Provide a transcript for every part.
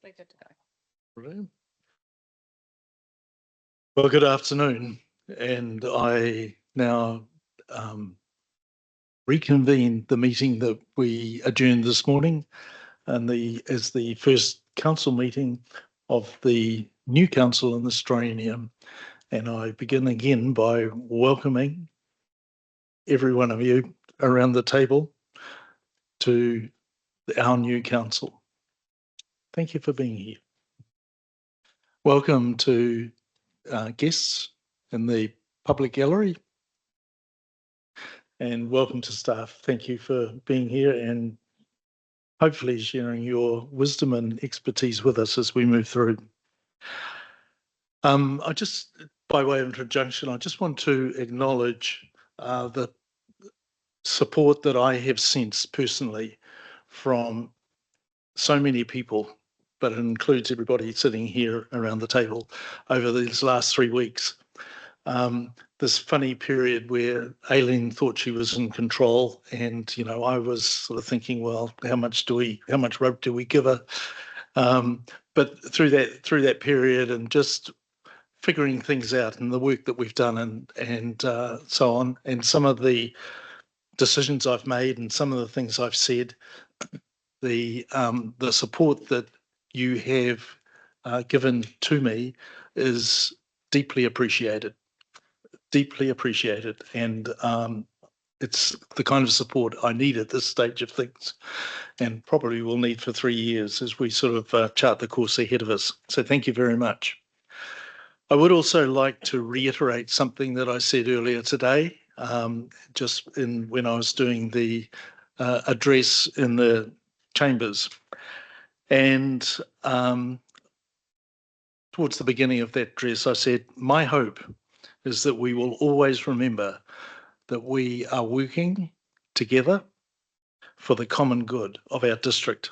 We're good to go. Brilliant. Well, good afternoon, and I now reconvene the meeting that we adjourned this morning, and as the first council meeting of the new council in Australia. And I begin again by welcoming every one of you around the table to our new council. Thank you for being here. Welcome to guests in the public gallery, and welcome to staff. Thank you for being here and hopefully sharing your wisdom and expertise with us as we move through. By way of introduction, I just want to acknowledge the support that I have sensed personally from so many people, but it includes everybody sitting here around the table over these last 3 weeks. This funny period where Aileen thought she was in control, and I was sort of thinking, well, how much rope do we give her? But through that period, and just figuring things out, and the work that we've done, and so on, and some of the decisions I've made, and some of the things I've said, the support that you have given to me is deeply appreciated. And it's the kind of support I need at this stage of things, and probably will need for 3 years as we sort of chart the course ahead of us. So thank you very much. I would also like to reiterate something that I said earlier today, when I was doing the address in the chambers. And towards the beginning of that address, I said, my hope is that we will always remember that we are working together for the common good of our district.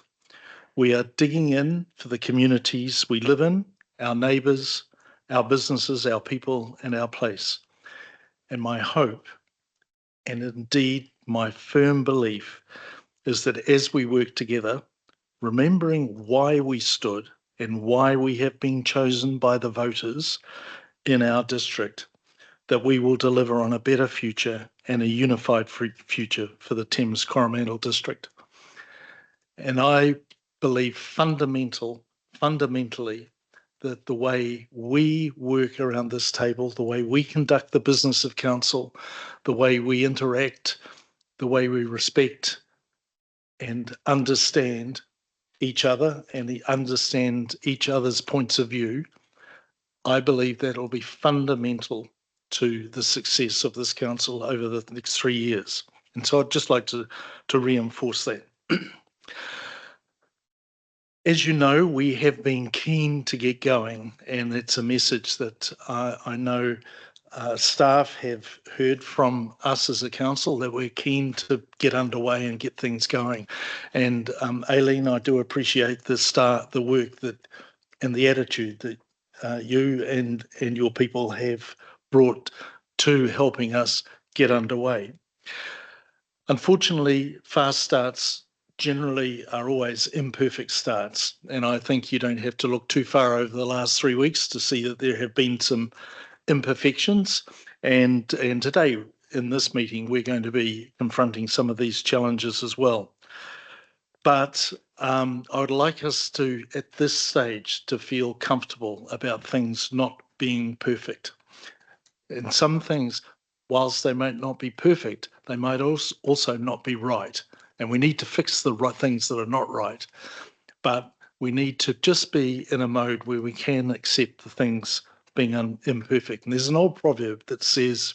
We are digging in for the communities we live in, our neighbours, our businesses, our people, and our place. And my hope, and indeed my firm belief, is that as we work together, remembering why we stood and why we have been chosen by the voters in our district, that we will deliver on a better future and a unified future for the Thames-Coromandel district. And I believe fundamentally that the way we work around this table, the way we conduct the business of council, the way we interact, the way we respect and understand each other and understand each other's points of view, I believe that will be fundamental to the success of this council over the next 3 years. And so I'd just like to reinforce that. As you know, we have been keen to get going, and it's a message that I know staff have heard from us as a council, that we're keen to get underway and get things going. And Aileen, I do appreciate the work that and the attitude that you and your people have brought to helping us get underway. Unfortunately, fast starts generally are always imperfect starts, and I think you don't have to look too far over the last 3 weeks to see that there have been some imperfections, and today in this meeting we're going to be confronting some of these challenges as well. But I would like us to, at this stage, to feel comfortable about things not being perfect. And some things, whilst they might not be perfect, they might also not be right. And we need to fix the right things that are not right. But we need to just be in a mode where we can accept the things being imperfect. And there's an old proverb that says,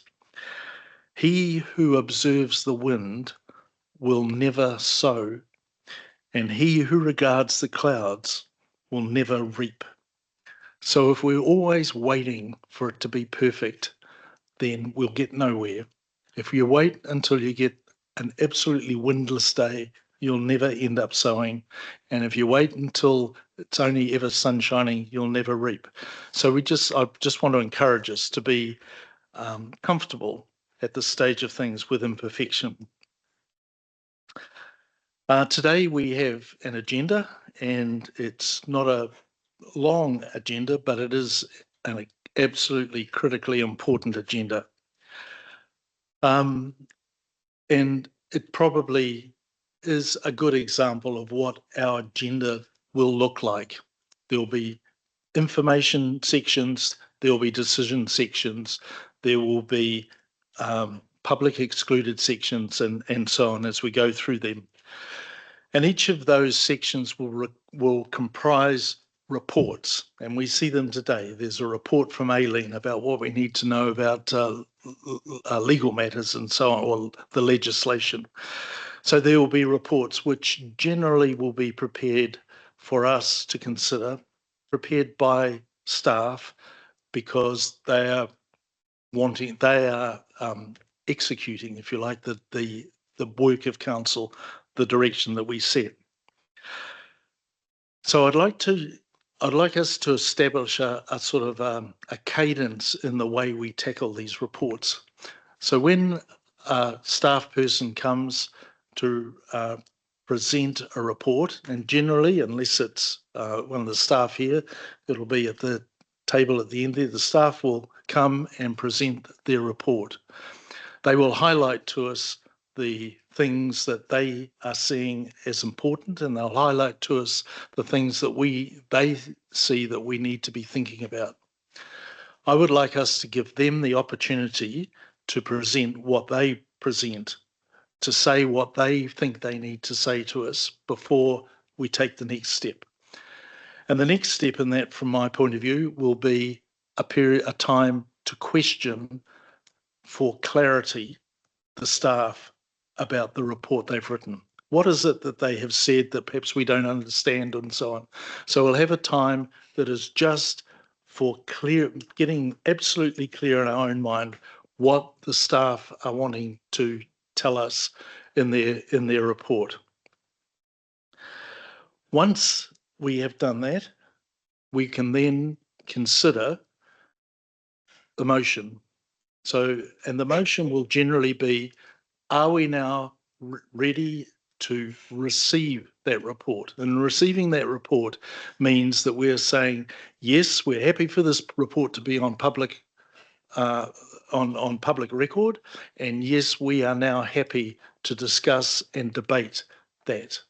"He who observes the wind will never sow, and he who regards the clouds will never reap." So if we're always waiting for it to be perfect, then we'll get nowhere. If you wait until you get an absolutely windless day, you'll never end up sowing. And if you wait until it's only ever sun shining, you'll never reap. So I just want to encourage us to be comfortable at this stage of things with imperfection. Today we have an agenda, and it's not a long agenda, but it is an absolutely critically important agenda. And it probably is a good example of what our agenda will look like. There will be information sections, there will be decision sections, there will be public excluded sections, and so on as we go through them. And each of those sections will comprise reports, and we see them today. There's a report from Aileen about what we need to know about legal matters and so on, or the legislation. So there will be reports which generally will be prepared for us to consider, prepared by staff, because they are executing, if you like, the work of council, the direction that we set. So I'd like us to establish a sort of a cadence in the way we tackle these reports. So when a staff person comes to present a report, and generally, unless it's one of the staff here, it'll be at the table at the end there, the staff will come and present their report. They will highlight to us the things that they are seeing as important, and they'll highlight to us the things that they see that we need to be thinking about. I would like us to give them the opportunity to present what they present, to say what they think they need to say to us before we take the next step. And the next step in that, from my point of view, will be a time to question for clarity the staff about the report they've written. What is it that they have said that perhaps we don't understand, and so on? So we'll have a time that is just for getting absolutely clear in our own mind what the staff are wanting to tell us in their report. Once we have done that, we can then consider the motion. And the motion will generally be, are we now ready to receive that report? And receiving that report means that we're saying, yes, we're happy for this report to be on public public record, and yes, we are now happy to discuss and debate that.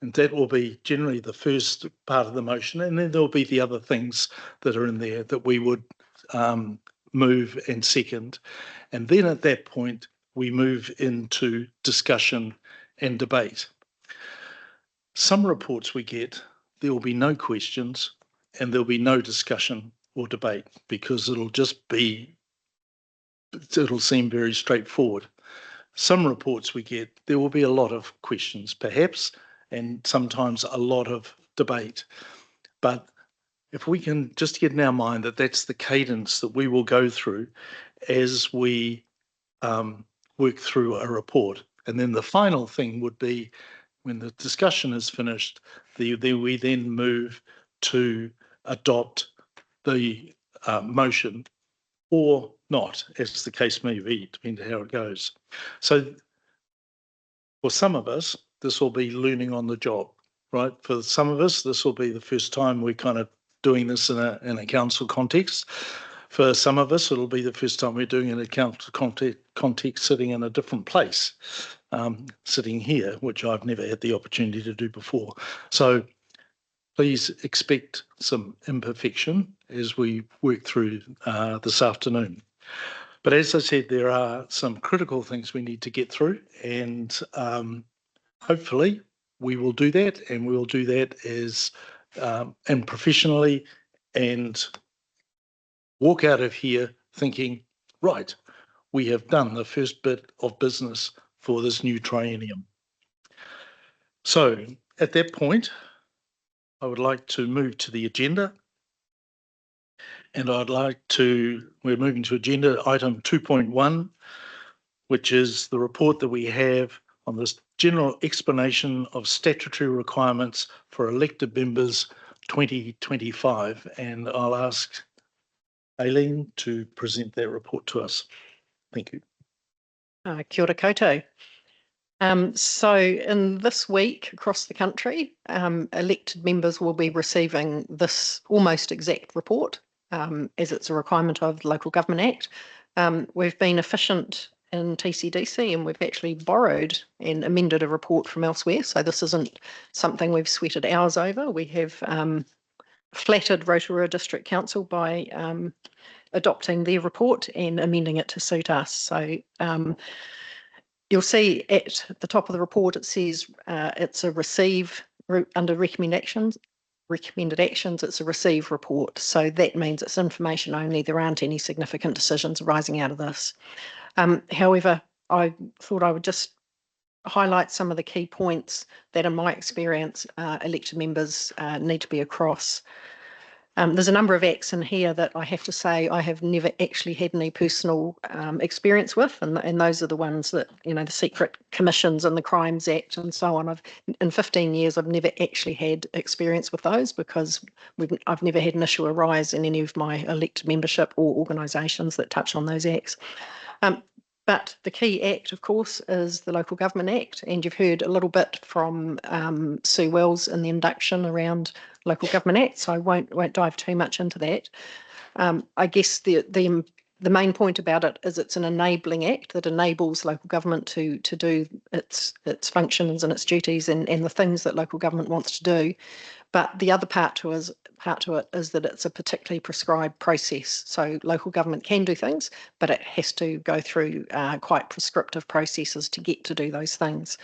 And that will be generally the first part of the motion, and then there'll be the other things that are in there that we would move and second. And then at that point, we move into discussion and debate. Some reports we get, there will be no questions and there'll be no discussion or debate, because it'll seem very straightforward. Some reports we get, there will be a lot of questions, perhaps, and sometimes a lot of debate. But if we can just get in our mind that that's the cadence that we will go through as we work through a report. And then the final thing would be, when the discussion is finished, we then move to adopt the motion or not, as the case may be, depending on how it goes. So for some of us, this will be learning on the job, right? For some of us, this will be the first time we're kind of doing this in a council context. For some of us, it'll be the first time we're doing it in a council context, sitting in a different place, sitting here, which I've never had the opportunity to do before. So please expect some imperfection as we work through this afternoon. But as I said, there are some critical things we need to get through, and hopefully we will do that, and we will do that and professionally, and walk out of here thinking, right, we have done the first bit of business for this new triennium. So at that point, I would like to move to the agenda. And we're moving to agenda item 2.1, which is the report that we have on this general explanation of statutory requirements for elected members 2025. And I'll ask Aileen to present that report to us. Thank you. Kia ora koutou. So in this week across the country, elected members will be receiving this almost exact report, as it's a requirement of the Local Government Act. We've been efficient in TCDC and we've actually borrowed and amended a report from elsewhere. So this isn't something we've sweated ours over. We have flattered Rotorua District Council by adopting their report and amending it to suit us. So you'll see at the top of the report it says it's a receive under recommended actions. It's a receive report. So that means it's information only. There aren't any significant decisions arising out of this. However, I thought I would just highlight some of the key points that, in my experience, elected members need to be across. There's a number of acts in here that I have to say I have never actually had any personal experience with, and those are the ones that, the secret commissions and the Crimes Act and so on. In 15 years, I've never actually had experience with those because I've never had an issue arise in any of my elected membership or organisations that touch on those acts. But the key act, of course, is the Local Government Act, and you've heard a little bit from Sue Wells in the induction around Local Government Act, so I won't dive too much into that. I guess the main point about it is it's an enabling act that enables local government to do its functions and its duties and the things that local government wants to do. But the other part to it is that it's a particularly prescribed process. So local government can do things, but it has to go through quite prescriptive processes to get to do those things.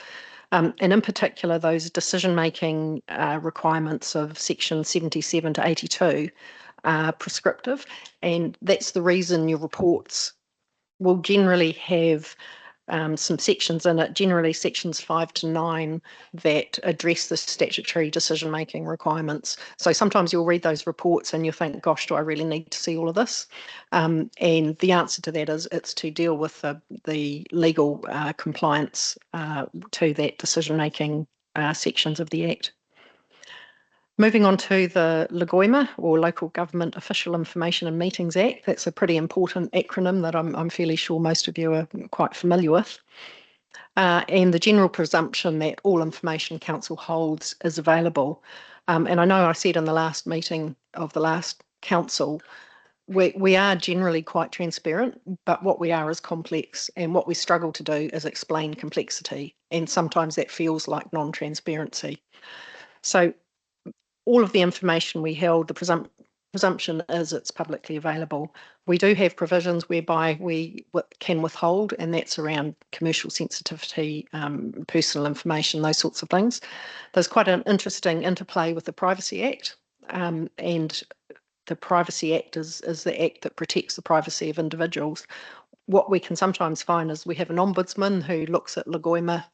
And in particular, those decision-making requirements of section 77 to 82 are prescriptive. And that's the reason your reports will generally have some sections in it, generally sections 5 to 9, that address the statutory decision-making requirements. So sometimes you'll read those reports and you'll think, gosh, do I really need to see all of this? And the answer to that is it's to deal with the legal compliance to that decision-making sections of the Act. Moving on to the LGOIMA, or Local Government Official Information and Meetings Act. That's a pretty important acronym that I'm fairly sure most of you are quite familiar with. And the general presumption that all information council holds is available. And I know I said in the last meeting of the last council, we are generally quite transparent, but what we are is complex, and what we struggle to do is explain complexity, and sometimes that feels like non-transparency. So all of the information we held, the presumption is it's publicly available. We do have provisions whereby we can withhold, and that's around commercial sensitivity, personal information, those sorts of things. There's quite an interesting interplay with the Privacy Act, and the Privacy Act is the act that protects the privacy of individuals. What we can sometimes find is we have an ombudsman who looks at LGOIMA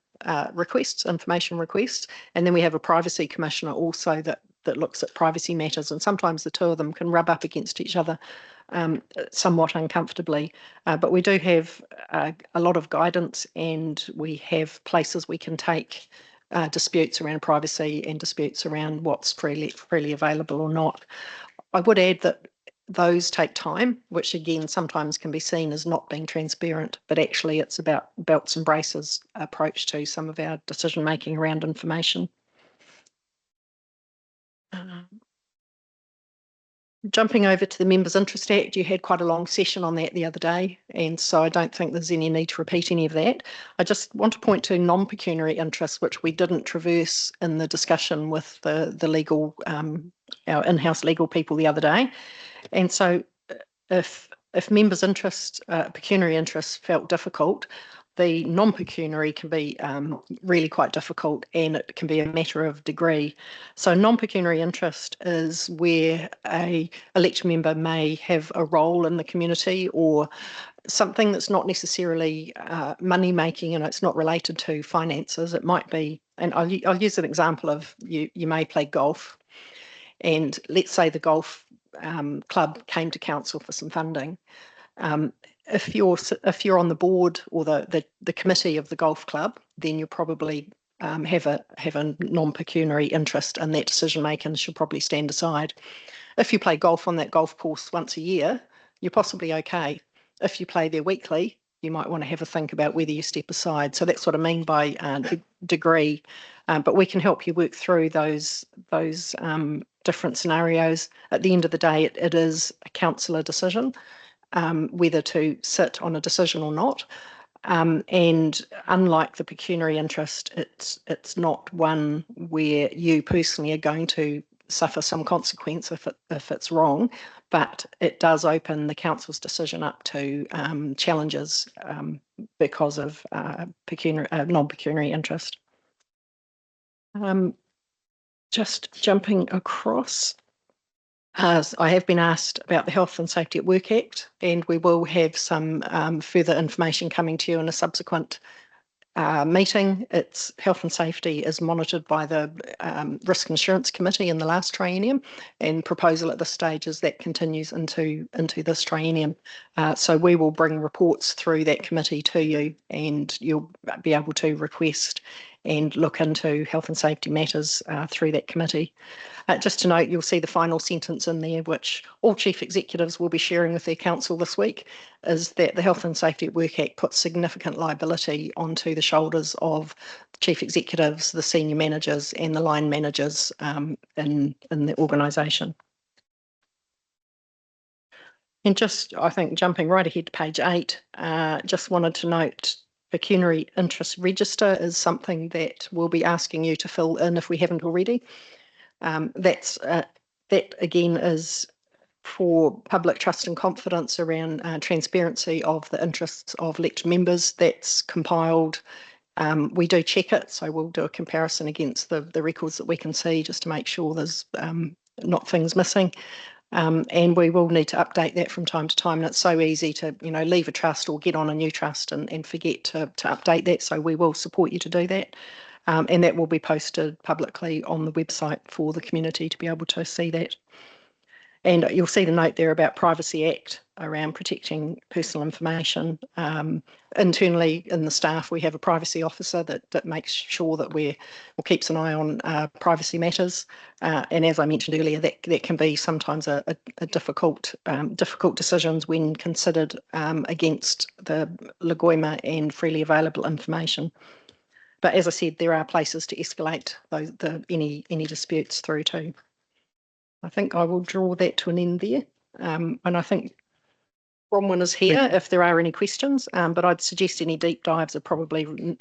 requests, information requests, and then we have a privacy commissioner also that looks at privacy matters, and sometimes the two of them can rub up against each other somewhat uncomfortably. But we do have a lot of guidance, and we have places we can take disputes around privacy and disputes around what's freely available or not. I would add that those take time, which again sometimes can be seen as not being transparent, but actually it's about belts and braces approach to some of our decision making around information. Jumping over to the Members' Interest Act, you had quite a long session on that the other day, and so I don't think there's any need to repeat any of that. I just want to point to non-pecuniary interests, which we didn't traverse in the discussion with the legal, our in-house legal people the other day. And so if members' interest, pecuniary interests felt difficult, the non-pecuniary can be really quite difficult, and it can be a matter of degree. So non-pecuniary interest is where a elected member may have a role in the community, or something that's not necessarily money making, and it's not related to finances. It might be, and I'll use an example of you may play golf, and let's say the golf club came to council for some funding. If you're on the board or the committee of the golf club, then you probably have a non-pecuniary interest in that decision making, should probably stand aside. If you play golf on that golf course once a year, you're possibly okay. If you play there weekly, you might want to have a think about whether you step aside. So that's what I mean by degree. But we can help you work through those different scenarios. At the end of the day, it is a councillor decision whether to sit on a decision or not. And unlike the pecuniary interest, it's not one where you personally are going to suffer some consequence if it's wrong, but it does open the council's decision up to challenges because of non-pecuniary interest. Just jumping across, as I have been asked about the Health and Safety at Work Act, and we will have some further information coming to you in a subsequent meeting. Its health and safety is monitored by the Risk Insurance Committee in the last triennium, and proposal at this stage is that continues into this triennium. So we will bring reports through that committee to you, and you'll be able to request and look into health and safety matters through that committee. Just to note, you'll see the final sentence in there, which all chief executives will be sharing with their council this week, is that the Health and Safety at Work Act puts significant liability onto the shoulders of chief executives, the senior managers and the line managers in the organisation. And just, I think, jumping right ahead to page 8, just wanted to note pecuniary interest register is something that we'll be asking you to fill in if we haven't already. That again is for public trust and confidence around transparency of the interests of elected members. That's compiled. We do check it, so we'll do a comparison against the records that we can see just to make sure there's not things missing. And we will need to update that from time to time. And it's so easy to, leave a trust or get on a new trust and forget to update that. So we will support you to do that. And that will be posted publicly on the website for the community to be able to see that. And you'll see the note there about Privacy Act around protecting personal information. Internally in the staff, we have a privacy officer that makes sure that keeps an eye on privacy matters. And as I mentioned earlier, that can be sometimes a difficult decisions when considered against the legoima and freely available information. But as I said, there are places to escalate any disputes through to. I think I will draw that to an end there. And I think Bronwyn is here if there are any questions, but I'd suggest any deep dives are probably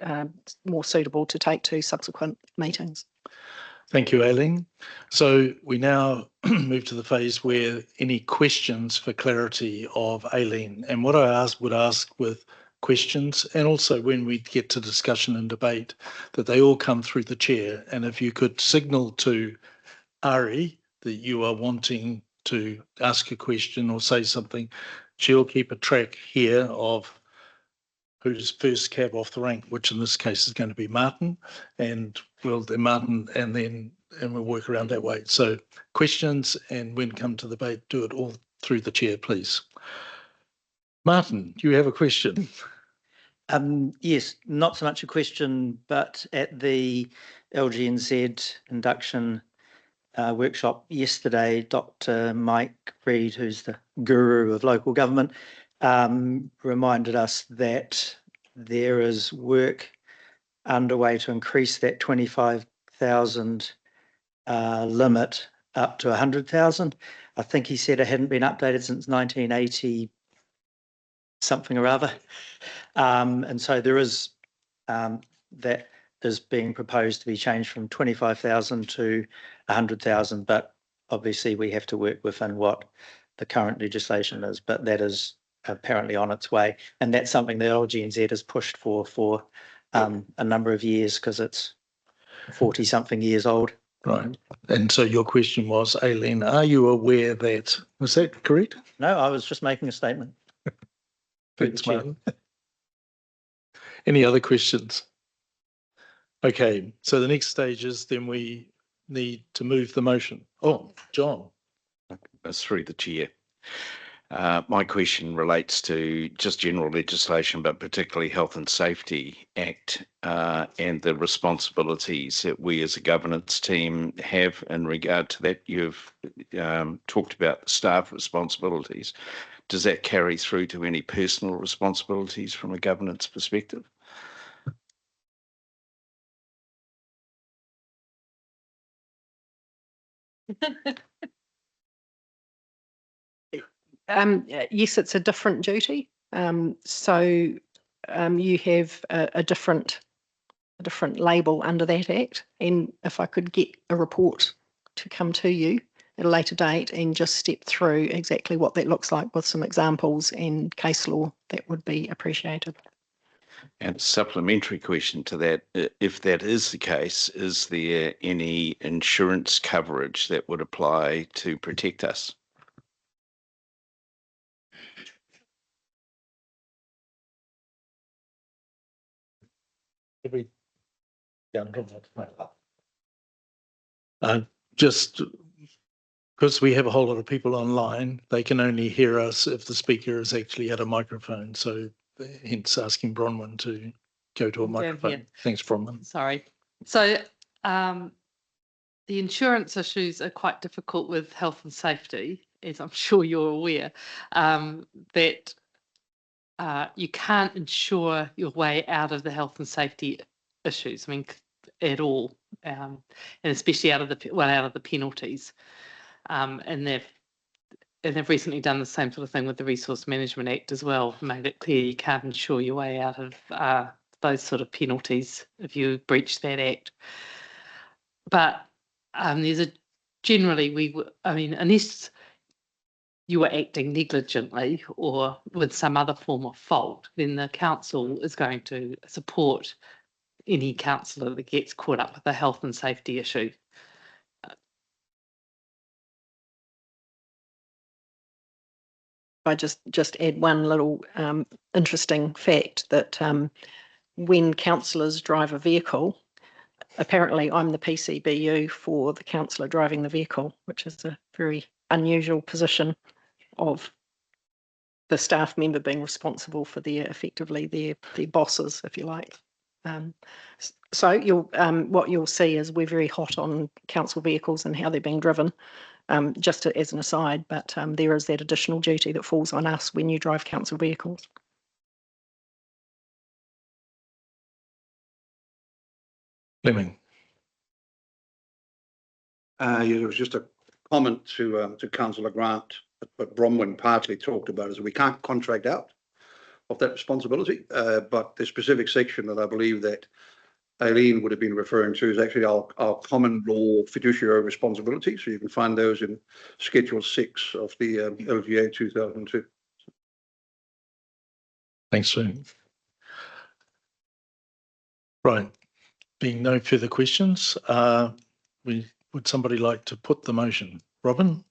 more suitable to take to subsequent meetings. Thank you, Aileen. So we now move to the phase where any questions for clarity of Aileen. And what I would ask with questions, and also when we get to discussion and debate, that they all come through the chair. And if you could signal to Ari that you are wanting to ask a question or say something, she'll keep a track here of who's first cab off the rank, which in this case is going to be Martin, and we'll do Martin and we'll work around that way. So questions, and when come to the debate, do it all through the chair, please. Martin, do you have a question? Yes, not so much a question, but at the LGNZ induction workshop yesterday, Dr. Mike Reid, who's the guru of local government, reminded us that there is work underway to increase that 25,000 limit up to 100,000. I think he said it hadn't been updated since 1980 something or other. And so there is that is being proposed to be changed from 25,000 to 100,000, but obviously we have to work within what the current legislation is, but that is apparently on its way. And that's something that LGNZ has pushed for a number of years because it's 40 something years old. Right. And so your question was, Aileen, are you aware that, was that correct? No, I was just making a statement. Thanks, Martin. Any other questions? Okay, so the next stage is then we need to move the motion. Oh, John. That's through the chair. My question relates to just general legislation, but particularly Health and Safety Act and the responsibilities that we as a governance team have in regard to that. You've talked about the staff responsibilities. does that carry through to any personal responsibilities from a governance perspective? Yes, it's a different duty. So you have a different label under that Act. And if I could get a report to come to you at a later date and just step through exactly what that looks like with some examples and case law, that would be appreciated. And a supplementary question to that, if that is the case, is there any insurance coverage that would apply to protect us? Just because we have a whole lot of people online, they can only hear us if the speaker is actually at a microphone. So hence asking Bronwyn to go to a microphone. Thanks, Bronwyn. Sorry. So the insurance issues are quite difficult with health and safety, as I'm sure you're aware, that you can't insure your way out of the health and safety issues. I mean, at all, and especially out of the penalties. And they've recently done the same sort of thing with the Resource Management Act as well, made it clear you can't insure your way out of those sort of penalties if you breach that act. But there's a generally unless you were acting negligently or with some other form of fault, then the council is going to support any councillor that gets caught up with a health and safety issue. I just add one little interesting fact that when councillors drive a vehicle, apparently I'm the PCBU for the councillor driving the vehicle, which is a very unusual position of the staff member being responsible for effectively their bosses, if you like. So what you'll see is we're very hot on council vehicles and how they're being driven. Just as an aside, but there is that additional duty that falls on us when you drive council vehicles. Fleming. It was just a comment to Councillor Grant, but Bronwyn partly talked about is we can't contract out of that responsibility, but the specific section that I believe that Aileen would have been referring to is actually our common law fiduciary responsibility. So you can find those in Schedule 6 of the LGA 2002. Thanks, Sue. Right. Being no further questions, would somebody like to put the motion? Robin,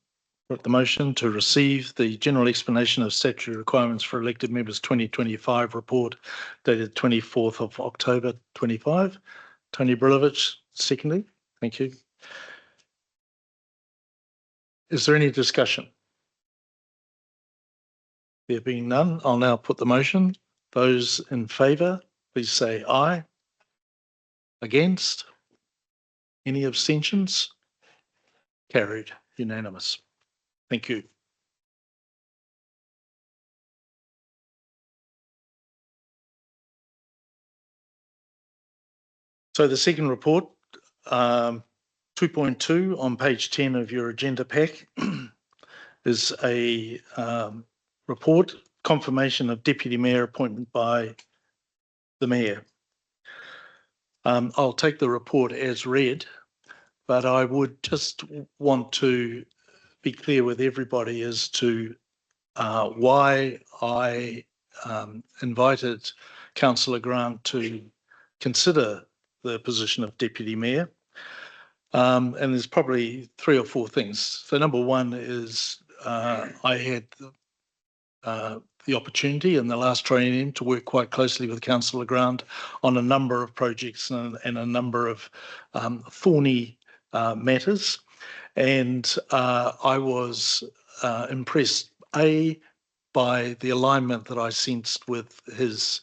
put the motion to receive the general explanation of statutory requirements for elected members 2025 report dated 24th of October 25. Tony Brilovich, secondly. Thank you. Is there any discussion? There being none, I'll now put the motion. Those in favour, please say aye. Against? Any abstentions? Carried. Unanimous. Thank you. So the second report, 2.2 on page 10 of your agenda pack, is a report, confirmation of Deputy Mayor appointment by the Mayor. I'll take the report as read, but I would just want to be clear with everybody as to why I invited Councillor Grant to consider the position of Deputy Mayor. And there's probably 3 or 4 things. So number one is I had the opportunity in the last training to work quite closely with Councillor Grant on a number of projects and a number of thorny matters. And I was impressed, by the alignment that I sensed with his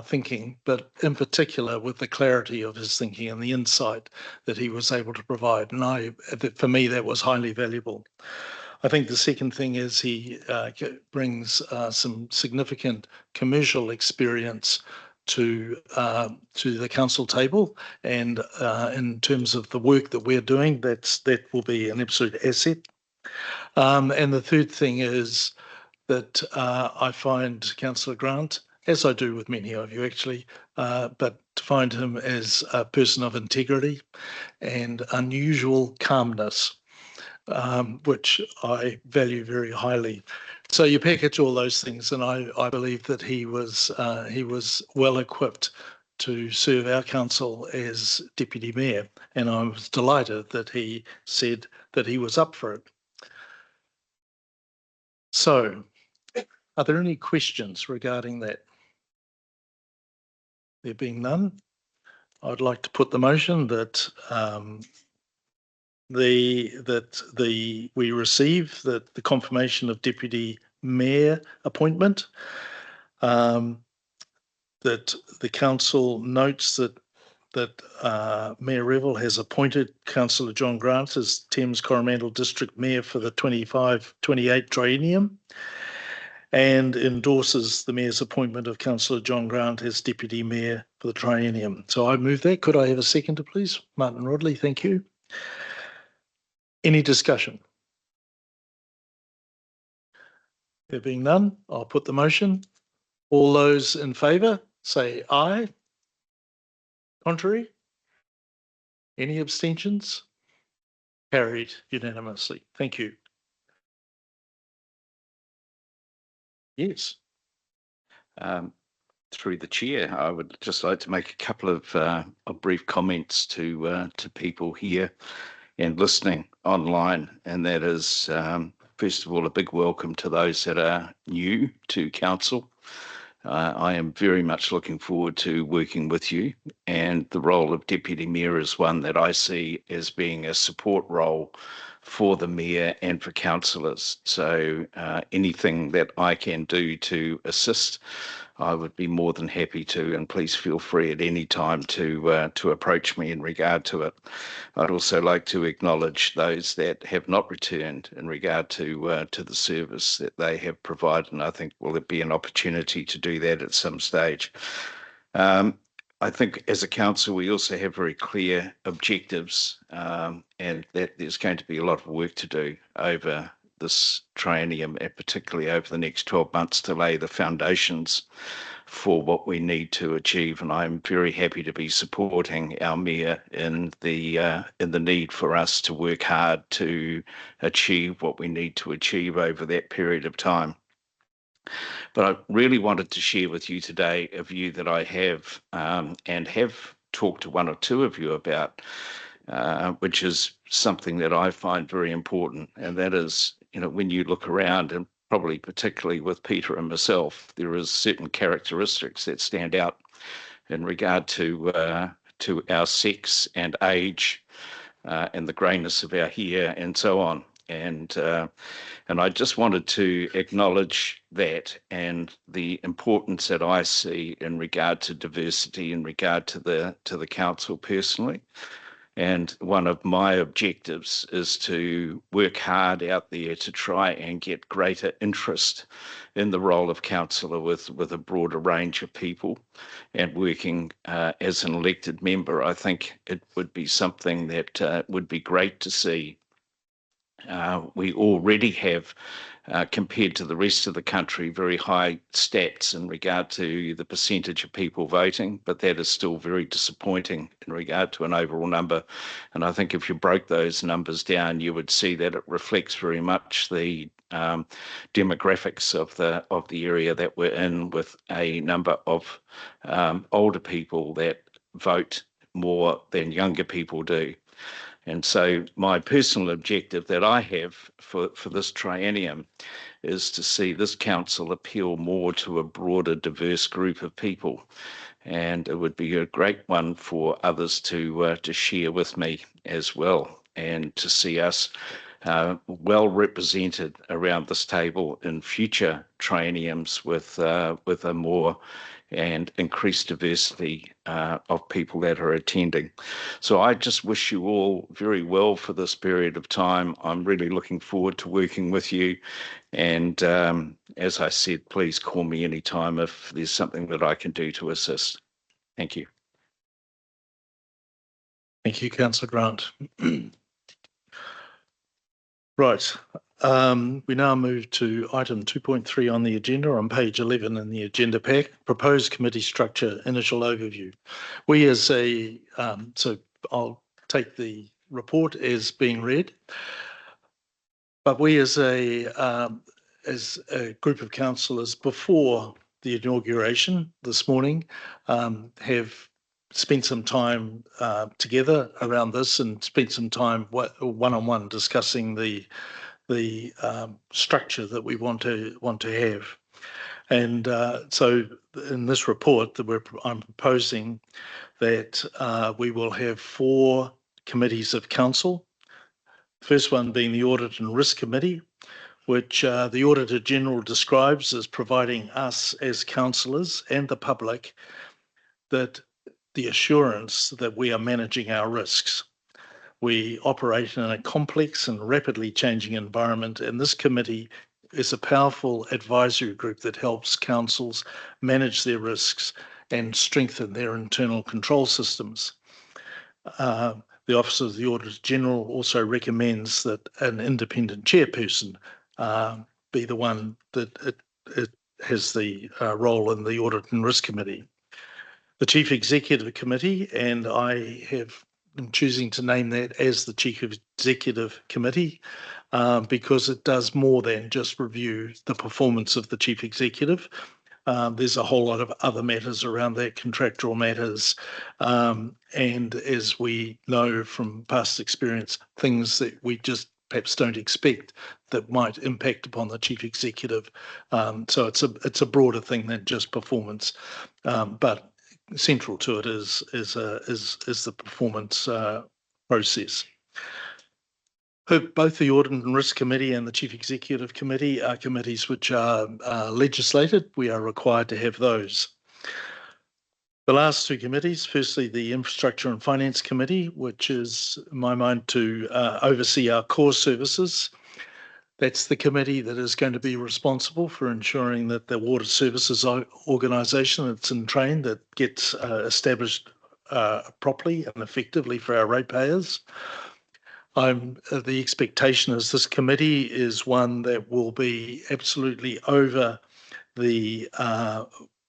thinking, but in particular with the clarity of his thinking and the insight that he was able to provide. And for me, that was highly valuable. I think the second thing is he brings some significant commercial experience to the council table, and in terms of the work that we're doing, that will be an absolute asset. And the third thing is that I find Councillor Grant, as I do with many of you actually, but to find him as a person of integrity and unusual calmness, which I value very highly. So you package all those things, and I believe that he was well equipped to serve our council as deputy mayor, and I was delighted that he said that he was up for it. So, are there any questions regarding that? There being none, I'd like to put the motion that we receive the confirmation of deputy mayor appointment. That the council notes that Mayor Revel has appointed Councillor John Grant as Thames-Coromandel District Mayor for the 25-28 triennium, and endorses the Mayor's appointment of Councillor John Grant as Deputy Mayor for the triennium. So I move that. Could I have a seconder, please? Martin Rodley, thank you. Any discussion? There being none, I'll put the motion. All those in favour say aye. Contrary? Any abstentions? Carried unanimously. Thank you. Yes. Through the chair, I would just like to make a couple of brief comments to people here and listening online, and that is, first of all, a big welcome to those that are new to council. I am very much looking forward to working with you, and the role of Deputy Mayor is one that I see as being a support role for the Mayor and for councillors. So anything that I can do to assist, I would be more than happy to, and please feel free at any time to approach me in regard to it. I'd also like to acknowledge those that have not returned in regard to the service that they have provided, and I think will it be an opportunity to do that at some stage. I think as a council, we also have very clear objectives, and that there's going to be a lot of work to do over this triennium, and particularly over the next 12 months, to lay the foundations for what we need to achieve. And I'm very happy to be supporting our mayor in the need for us to work hard to achieve what we need to achieve over that period of time. But I really wanted to share with you today a view that I have, and have talked to one or two of you about, which is something that I find very important, and that is, when you look around, and probably particularly with Peter and myself, there is certain characteristics that stand out in regard to our sex and age, and the greyness of our hair and so on. And I just wanted to acknowledge that, and the importance that I see in regard to diversity, in regard to the council personally. And one of my objectives is to work hard out there to try and get greater interest in the role of councillor with a broader range of people, and working as an elected member. I think it would be something that would be great to see. We already have, compared to the rest of the country, very high stats in regard to the percentage of people voting, but that is still very disappointing in regard to an overall number. And I think if you broke those numbers down, you would see that it reflects very much the demographics of the area that we're in, with a number of older people that vote more than younger people do. And so my personal objective that I have for this triennium is to see this council appeal more to a broader, diverse group of people. And it would be a great one for others to share with me as well, and to see us well represented around this table in future trienniums with a more and increased diversity of people that are attending. So I just wish you all very well for this period of time. I'm really looking forward to working with you. And as I said, please call me anytime if there's something that I can do to assist. Thank you. Thank you, Councillor Grant. Right. We now move to item 2.3 on the agenda on page 11 in the agenda pack, proposed committee structure, initial overview. We as a, so I'll take the report as being read, but we as a group of councillors before the inauguration this morning have spent some time together around this and spent some time one-on-one discussing the structure that we want to have. And so in this report that I'm proposing that we will have 4 committees of council. First one being the Audit and Risk Committee, which the Auditor General describes as providing us as councillors and the public that the assurance that we are managing our risks. We operate in a complex and rapidly changing environment, and this committee is a powerful advisory group that helps councils manage their risks and strengthen their internal control systems. The Office of the Auditor General also recommends that an independent chairperson be the one that it has the role in the Audit and Risk Committee. The Chief Executive Committee, and I am choosing to name that as the Chief Executive Committee because it does more than just review the performance of the Chief Executive. There's a whole lot of other matters around that, contractual matters, and as we know from past experience, things that we just perhaps don't expect that might impact upon the Chief Executive. So it's a broader thing than just performance, but central to it is the performance process. Both the Audit and Risk Committee and the Chief Executive Committee are committees which are legislated. We are required to have those. The last 2 committees, firstly the Infrastructure and Finance Committee, which is, in my mind, to oversee our core services. That's the committee that is going to be responsible for ensuring that the water services organisation that's in train that gets established properly and effectively for our ratepayers. The expectation is this committee is one that will be absolutely over the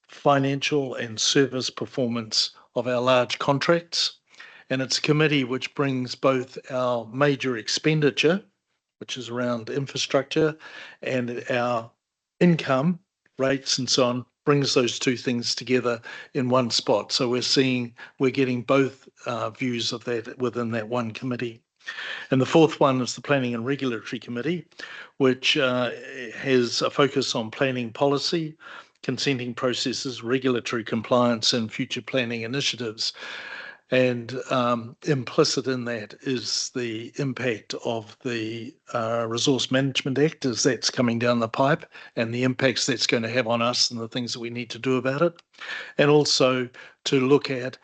financial and service performance of our large contracts. And it's a committee which brings both our major expenditure, which is around infrastructure, and our income rates and so on, brings those 2 things together in one spot. So we're getting both views of that within that one committee. And the 4th one is the Planning and Regulatory Committee, which has a focus on planning policy, consenting processes, regulatory compliance, and future planning initiatives. And implicit in that is the impact of the Resource Management Act as that's coming down the pipe and the impacts that's going to have on us and the things that we need to do about it. And also to look at,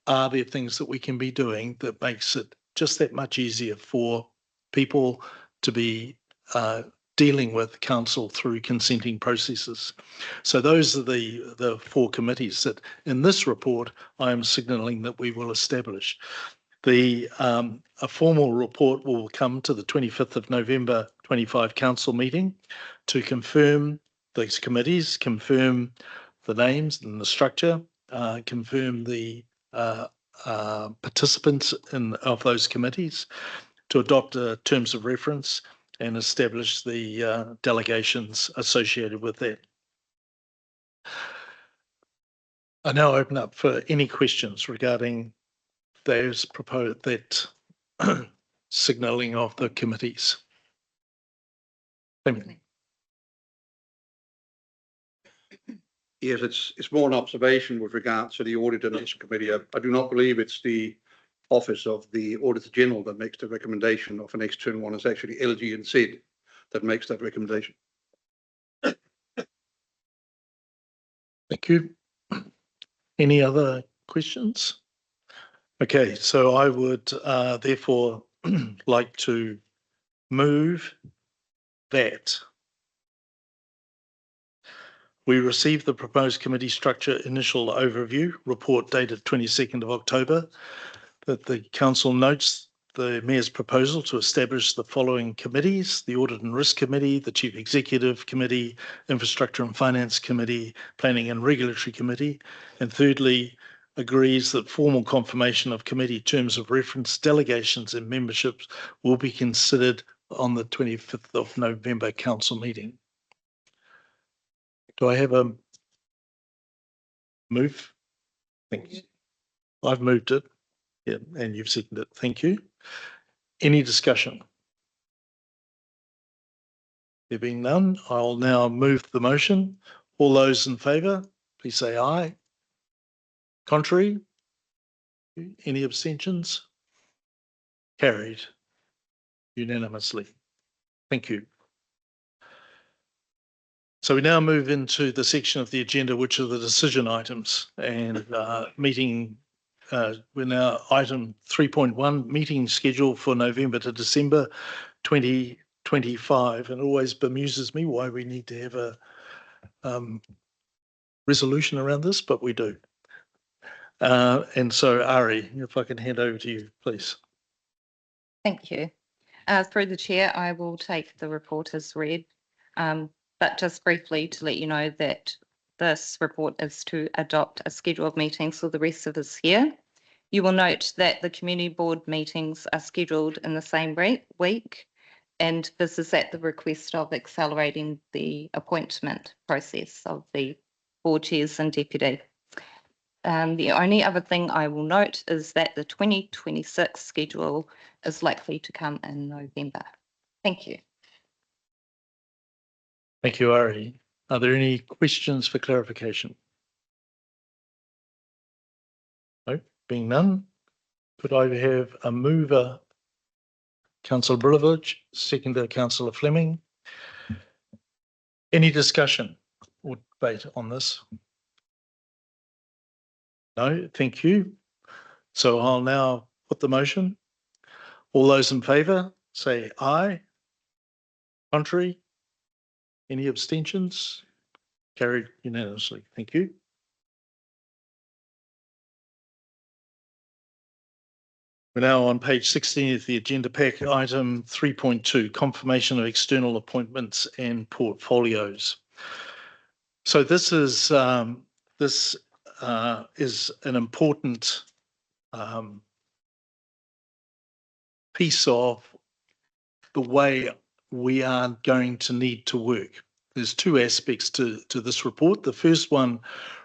are there things that we can be doing that makes it just that much easier for people to be dealing with council through consenting processes. So those are the 4 committees that in this report I am signalling that we will establish. A formal report will come to the 25th of November 25 council meeting to confirm these committees, confirm the names and the structure, confirm the participants of those committees, to adopt terms of reference and establish the delegations associated with that. I now open up for any questions regarding those proposed, that signalling of the committees. Yes, it's more an observation with regards to the Audit and Risk Committee. I do not believe it's the Office of the Auditor General that makes the recommendation of an external one. It's actually LG and Z that makes that recommendation. Thank you. Any other questions? Okay, so I would therefore like to move that we received the proposed committee structure initial overview report dated 22nd of October, that the council notes the Mayor's proposal to establish the following committees: the Audit and Risk Committee, the Chief Executive Committee, Infrastructure and Finance Committee, Planning and Regulatory Committee, and thirdly, agrees that formal confirmation of committee terms of reference, delegations and memberships will be considered on the 25th of November council meeting. Do I have a move? Thank you. I've moved it. Yeah, and you've seconded it. Thank you. Any discussion? There being none, I'll now move the motion. All those in favour, please say aye. Contrary? Any abstentions? Carried unanimously. Thank you. So we now move into the section of the agenda which are the decision items, and we're now item 3.1, meeting schedule for November to December 2025. And it always bemuses me why we need to have a resolution around this, but we do. And so Ari, if I can hand over to you, please. Thank you. Through the chair, I will take the report as read, but just briefly to let you know that this report is to adopt a schedule of meetings for the rest of this year. You will note that the community board meetings are scheduled in the same week, and this is at the request of accelerating the appointment process of the board chairs and deputy. The only other thing I will note is that the 2026 schedule is likely to come in November. Thank you. Thank you, Ari. Are there any questions for clarification? No, being none, could I have a mover, Councillor Brilovich, seconder, Councillor Fleming? Any discussion or debate on this? No, thank you. So I'll now put the motion. All those in favour, say aye. Contrary? Any abstentions? Carried unanimously. Thank you. We're now on page 16 of the agenda pack, item 3.2, confirmation of external appointments and portfolios. So this is an important piece of the way we are going to need to work. There's two aspects to this report. The first one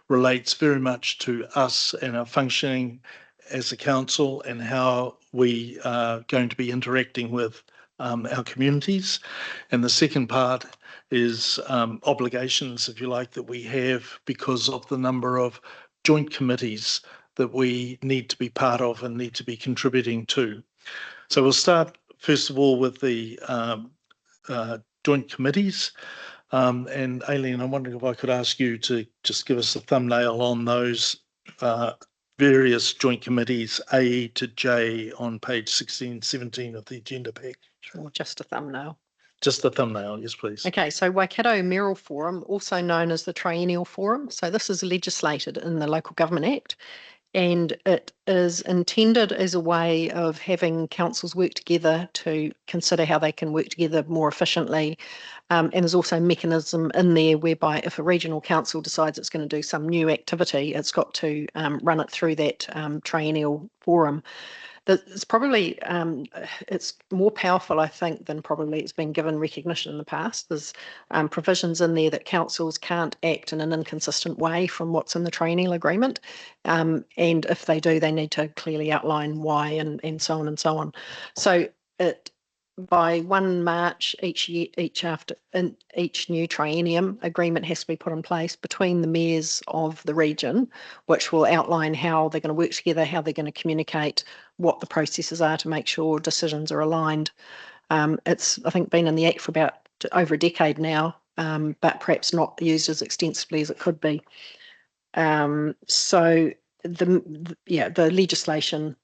relates very much to us and our functioning as a council and how we are going to be interacting with our communities. And the second part is obligations, if you like, that we have because of the number of joint committees that we need to be part of and need to be contributing to. So we'll start first of all with the joint committees. And Aileen, I'm wondering if I could ask you to just give us a thumbnail on those various joint committees, A to J, on page 16, 17 of the agenda pack. Or just a thumbnail. Just the thumbnail, yes, please. Okay, so Waikato Mayoral Forum, also known as the Triennial Forum. So this is legislated in the Local Government Act, and it is intended as a way of having councils work together to consider how they can work together more efficiently. And there's also a mechanism in there whereby if a regional council decides it's going to do some new activity, it's got to run it through that triennial forum. It's probably, it's more powerful, I think, than probably it's been given recognition in the past. There's provisions in there that councils can't act in an inconsistent way from what's in the triennial agreement. And if they do, they need to clearly outline why and so on and so on. So it, by 1 March each year, each new triennium agreement has to be put in place between the mayors of the region, which will outline how they're going to work together, how they're going to communicate, what the processes are to make sure decisions are aligned. It's, I think, been in the Act for about over a decade now, but perhaps not used as extensively as it could be. So the legislation,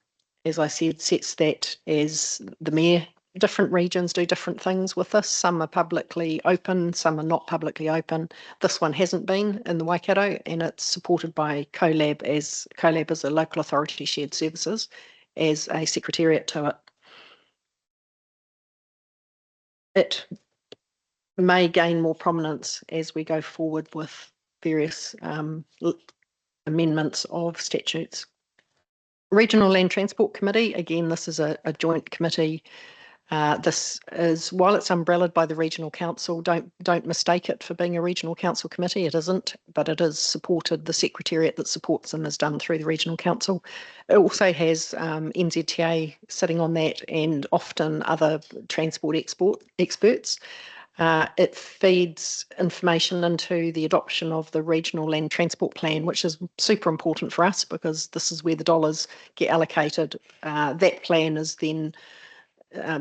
as I said, sets that as the mayor. Different regions do different things with this. Some are publicly open, some are not publicly open. This one hasn't been in the Waikato, and it's supported by CoLab as a local authority shared services as a secretariat to it. It may gain more prominence as we go forward with various amendments of statutes. Regional Land Transport Committee, again, this is a joint committee. This is, while it's umbrellaed by the Regional Council, don't mistake it for being a Regional Council committee. It isn't, but it is supported. The secretariat that supports them is done through the Regional Council. It also has NZTA sitting on that, and often other transport experts. It feeds information into the adoption of the Regional Land Transport Plan, which is super important for us because this is where the dollars get allocated. That plan is then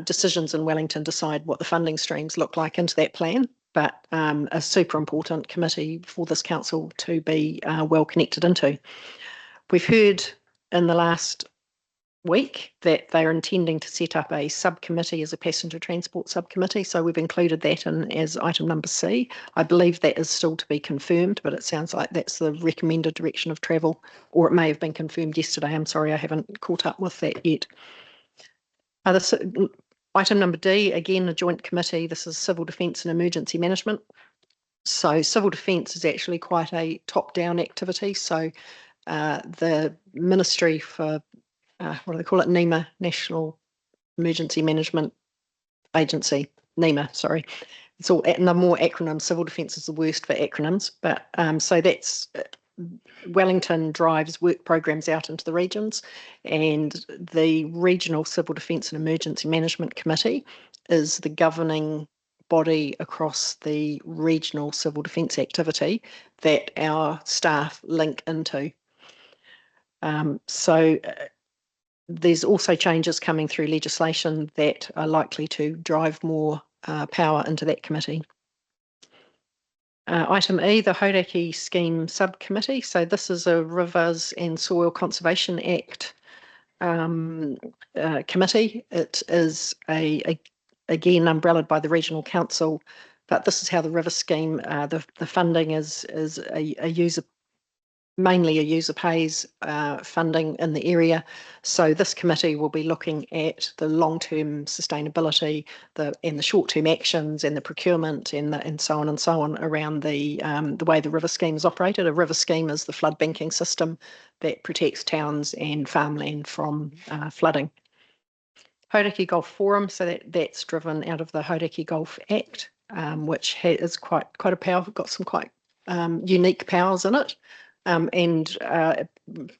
decisions in Wellington decide what the funding streams look like into that plan, but a super important committee for this council to be well connected into. We've heard in the last week that they're intending to set up a subcommittee as a passenger transport subcommittee, so we've included that in as item number C. I believe that is still to be confirmed, but it sounds like that's the recommended direction of travel, or it may have been confirmed yesterday. I'm sorry, I haven't caught up with that yet. Item number D, again, a joint committee. This is Civil Defence and Emergency Management. So civil defence is actually quite a top-down activity. So the Ministry for, what do they call it? NEMA, National Emergency Management Agency. NEMA, sorry. It's all the more acronyms. Civil defence is the worst for acronyms. But so that's Wellington drives work programs out into the regions, and the Regional Civil Defence and Emergency Management Committee is the governing body across the regional civil defence activity that our staff link into. So there's also changes coming through legislation that are likely to drive more power into that committee. Item E, the Hauraki Scheme Subcommittee. So this is a Rivers and Soil Conservation Act committee. It is again umbrellaed by the Regional Council, but this is how the river scheme, the funding is a user, mainly a user pays funding in the area. So this committee will be looking at the long-term sustainability, and the short-term actions, and the procurement, and so on around the way the river scheme is operated. A river scheme is the flood banking system that protects towns and farmland from flooding. Hauraki Golf Forum, so that's driven out of the Hauraki Golf Act, which is quite a powerful, got some quite unique powers in it. And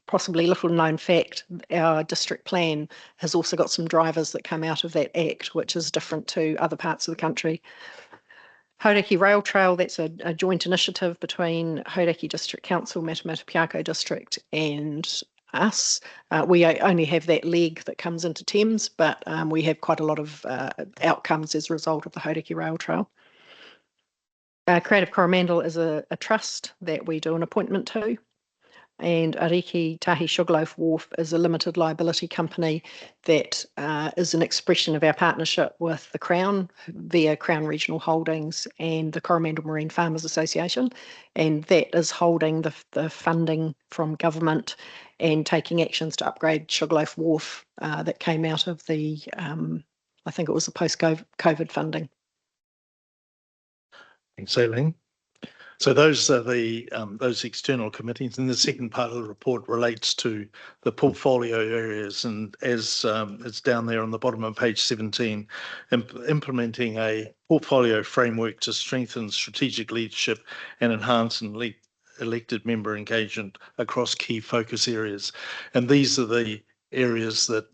possibly little known fact, our district plan has also got some drivers that come out of that act, which is different to other parts of the country. Hauraki Rail Trail, that's a joint initiative between Hauraki District Council, Matamata District, and us. We only have that leg that comes into Thames, but we have quite a lot of outcomes as a result of the Hauraki Rail Trail. Creative Coromandel is a trust that we do an appointment to, and Ariki Tahi Sugarloaf Wharf is a limited liability company that is an expression of our partnership with the Crown via Crown Regional Holdings and the Coromandel Marine Farmers Association, and that is holding the funding from government and taking actions to upgrade Sugarloaf Wharf that came out of the, I think it was the post-COVID funding. Thanks, Aileen. So those are the those external committees, and the second part of the report relates to the portfolio areas, and as it's down there on the bottom of page 17, implementing a portfolio framework to strengthen strategic leadership and enhance elected member engagement across key focus areas. And these are the areas that,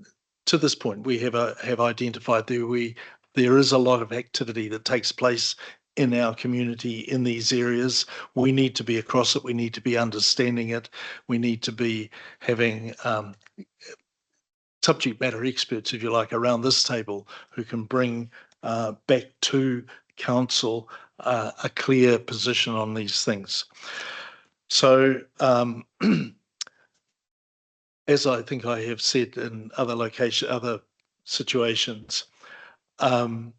to this point, we have identified there is a lot of activity that takes place in our community in these areas. We need to be across it. We need to be understanding it. We need to be having subject matter experts, if you like, around this table who can bring back to council a clear position on these things. So, as I think I have said in other situations, I'd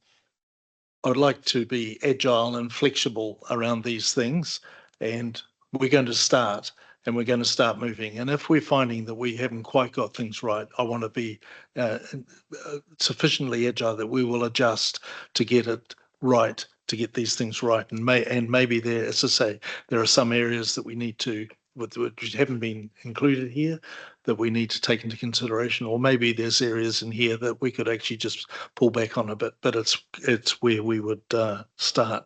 like to be agile and flexible around these things, and we're going to start moving. And if we're finding that we haven't quite got things right, I want to be sufficiently agile that we will adjust to get it right, to get these things right. And maybe there, as I say, there are some areas that we need to, which haven't been included here, that we need to take into consideration, or maybe there's areas in here that we could actually just pull back on a bit, but it's where we would start.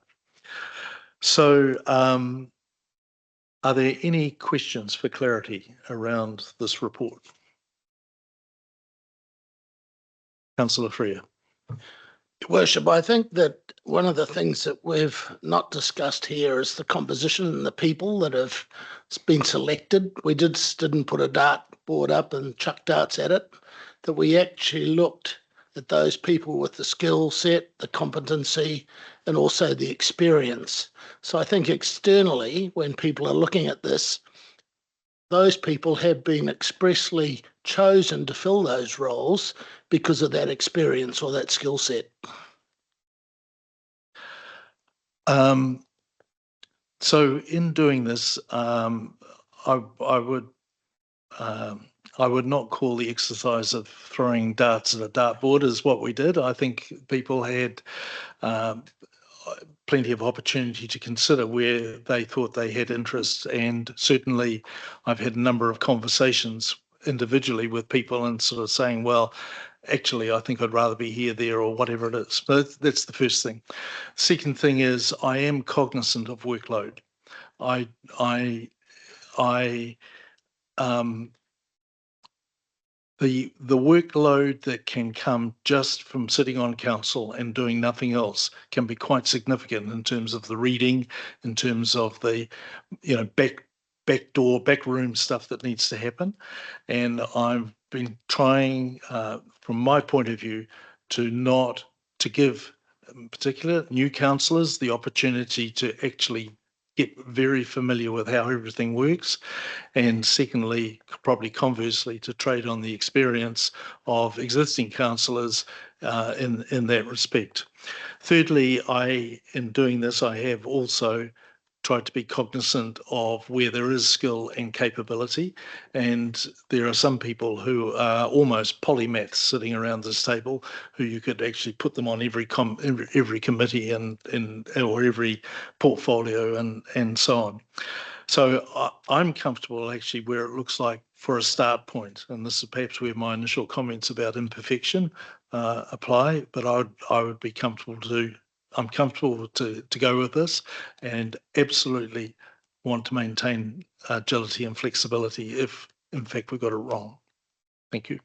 So are there any questions for clarity around this report? Councillor Freer. Your Worship, I think that one of the things that we've not discussed here is the composition and the people that have been selected. We didn't put a dart board up and chuck darts at it, that we actually looked at those people with the skill set, the competency, and also the experience. So I think externally, when people are looking at this, those people have been expressly chosen to fill those roles because of that experience or that skill set. So in doing this, I would not call the exercise of throwing darts at a dartboard as what we did. I think people had plenty of opportunity to consider where they thought they had interest, and certainly I've had a number of conversations individually with people and sort of saying, well, actually, I think I'd rather be here, there, or whatever it is. But that's the first thing. Second thing is I am cognizant of workload. The workload that can come just from sitting on council and doing nothing else can be quite significant in terms of the reading, in terms of the, back room stuff that needs to happen. And I've been trying, from my point of view, to give, in particular, new councillors the opportunity to actually get very familiar with how everything works. And secondly, probably conversely, to trade on the experience of existing councillors in that respect. Thirdly, in doing this, I have also tried to be cognizant of where there is skill and capability. And there are some people who are almost polymaths sitting around this table who you could actually put them on every committee or every portfolio and so on. So I'm comfortable actually where it looks like for a start point, and this is perhaps where my initial comments about imperfection apply, but I would be comfortable I'm comfortable to go with this, and absolutely want to maintain agility and flexibility if in fact we got it wrong. Thank you.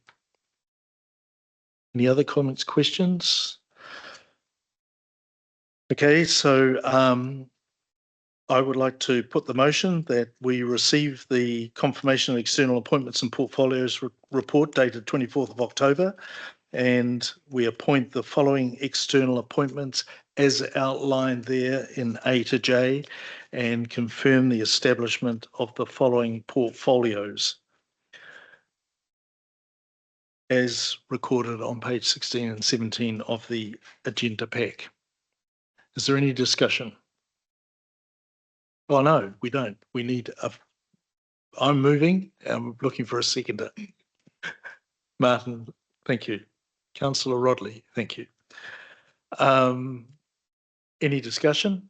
Any other comments, questions? Okay, so I would like to put the motion that we receive the confirmation of external appointments and portfolios report dated 24th of October, and we appoint the following external appointments as outlined there in A to J, and confirm the establishment of the following portfolios as recorded on page 16 and 17 of the agenda pack. Is there any discussion? Oh, no, we don't. We need I'm moving. I'm looking for a seconder. Martin, thank you. Councillor Rodley, thank you. Any discussion?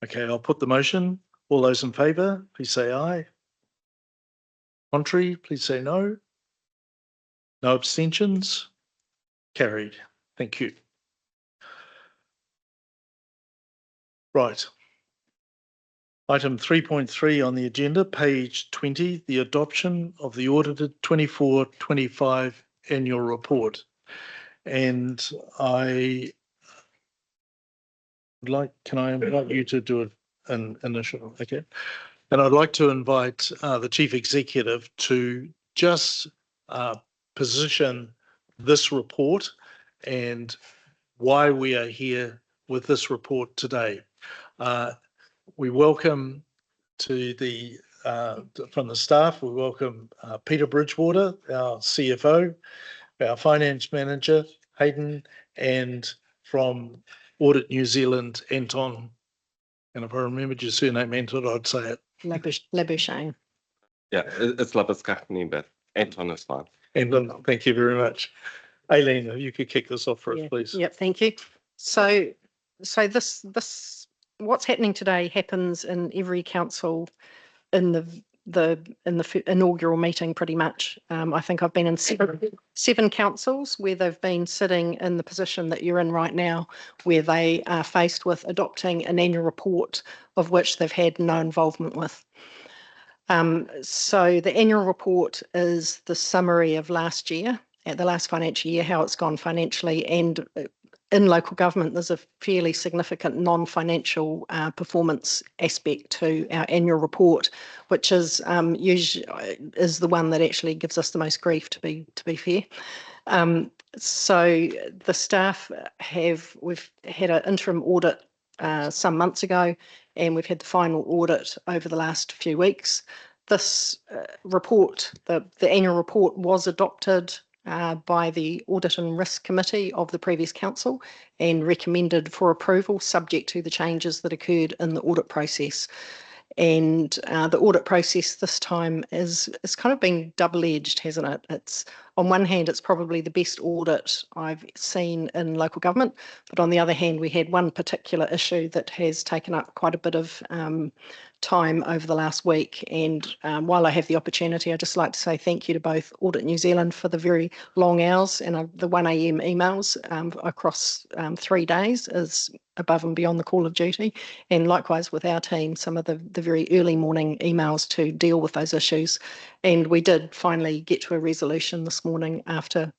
Okay, I'll put the motion. All those in favour, please say aye. Contrary, please say no. No abstentions? Carried. Thank you. Right. Item 3.3 on the agenda, page 20, the adoption of the audited 24-25 annual report. And can I invite you to do an initial? Okay. And I'd like to invite the Chief Executive to just position this report and why we are here with this report today. We welcome to the from the staff. We welcome Peter Bridgewater, our CFO, our finance manager, Hayden, and from Audit New Zealand, Anton. And if I remembered your surname, Anton, I'd say it. Labuschagne. Yeah, it's Labuschagne, but Anton is fine. Anton, thank you very much. Aileen, if you could kick this off for us, please. Yep, thank you. So this what's happening today happens in every council in the inaugural meeting pretty much. I think I've been in seven councils where they've been sitting in the position that you're in right now, where they are faced with adopting an annual report of which they've had no involvement with. So the annual report is the summary of last year, at the last financial year, how it's gone financially, and in local government, there's a fairly significant non-financial performance aspect to our annual report, which is usually is the one that actually gives us the most grief, to be fair. So the staff we've had an interim audit some months ago, and we've had the final audit over the last few weeks. This report, the annual report, was adopted by the Audit and Risk Committee of the previous council and recommended for approval, subject to the changes that occurred in the audit process. And the audit process this time is kind of been double-edged, hasn't it? It's on one hand, it's probably the best audit I've seen in local government, but on the other hand, we had one particular issue that has taken up quite a bit of time over the last week. And while I have the opportunity, I'd just like to say thank you to both Audit New Zealand for the very long hours, and the 1 a.m. emails across 3 days is above and beyond the call of duty. And likewise with our team, some of the very early morning emails to deal with those issues. And we did finally get to a resolution this morning after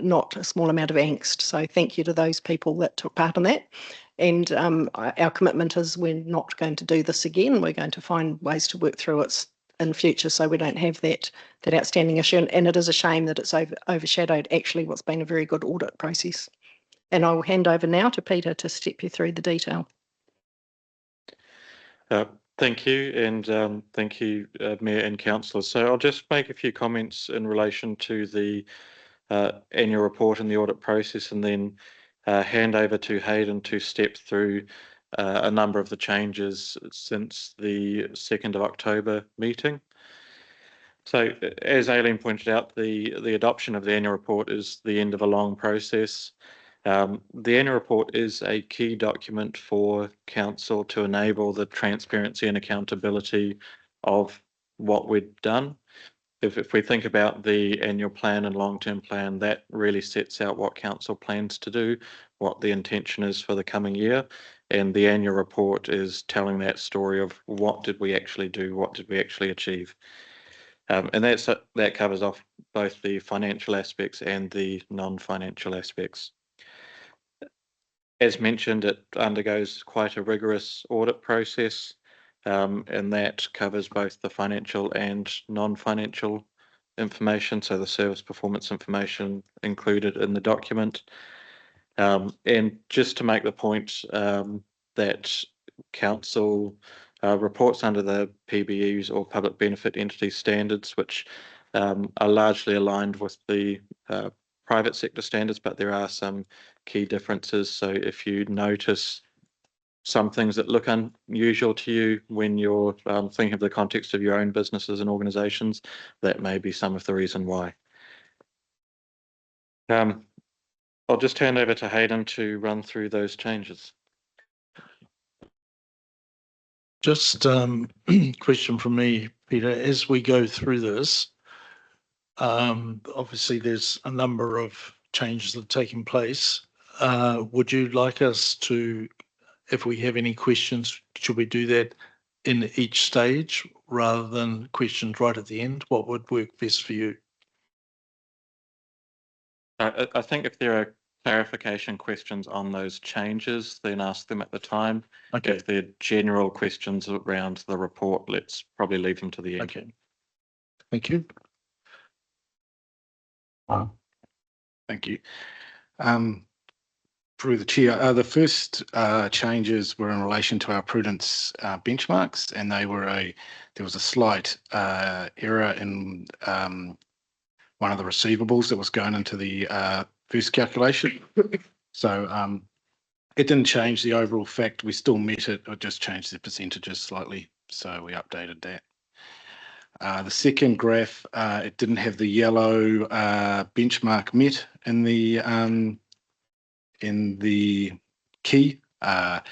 not a small amount of angst. So thank you to those people that took part in that. And our commitment is we're not going to do this again. We're going to find ways to work through it in future so we don't have that outstanding issue. And it is a shame that it's overshadowed actually what's been a very good audit process. And I will hand over now to Peter to step you through the detail. Thank you, and thank you, Mayor and Councillors. So I'll just make a few comments in relation to the annual report and the audit process, and then hand over to Hayden to step through a number of the changes since the 2nd of October meeting. So as Aileen pointed out, the adoption of the annual report is the end of a long process. The annual report is a key document for council to enable the transparency and accountability of what we've done. If we think about the annual plan and long-term plan, that really sets out what council plans to do, what the intention is for the coming year, and the annual report is telling that story of what did we actually do, what did we actually achieve. And that covers off both the financial aspects and the non-financial aspects. As mentioned, it undergoes quite a rigorous audit process, and that covers both the financial and non-financial information, so the service performance information included in the document. And just to make the point that council reports under the PBEs or public benefit entity standards, which are largely aligned with the private sector standards, but there are some key differences. So if you notice some things that look unusual to you when you're thinking of the context of your own businesses and organisations, that may be some of the reason why. I'll just hand over to Hayden to run through those changes. Just question from me, Peter, as we go through this, obviously there's a number of changes that are taking place. Would you like us to, if we have any questions, should we do that in each stage rather than questions right at the end? What would work best for you? I think if there are clarification questions on those changes, then ask them at the time. Okay. If they're general questions around the report, let's probably leave them to the end. Okay. Thank you. Thank you. Through the chair, the first changes were in relation to our prudence benchmarks, and there was a slight error in one of the receivables that was going into the first calculation. So it didn't change the overall fact. We still met it. It just changed the percentages slightly. So we updated that. The second graph, it didn't have the yellow benchmark met in the key, and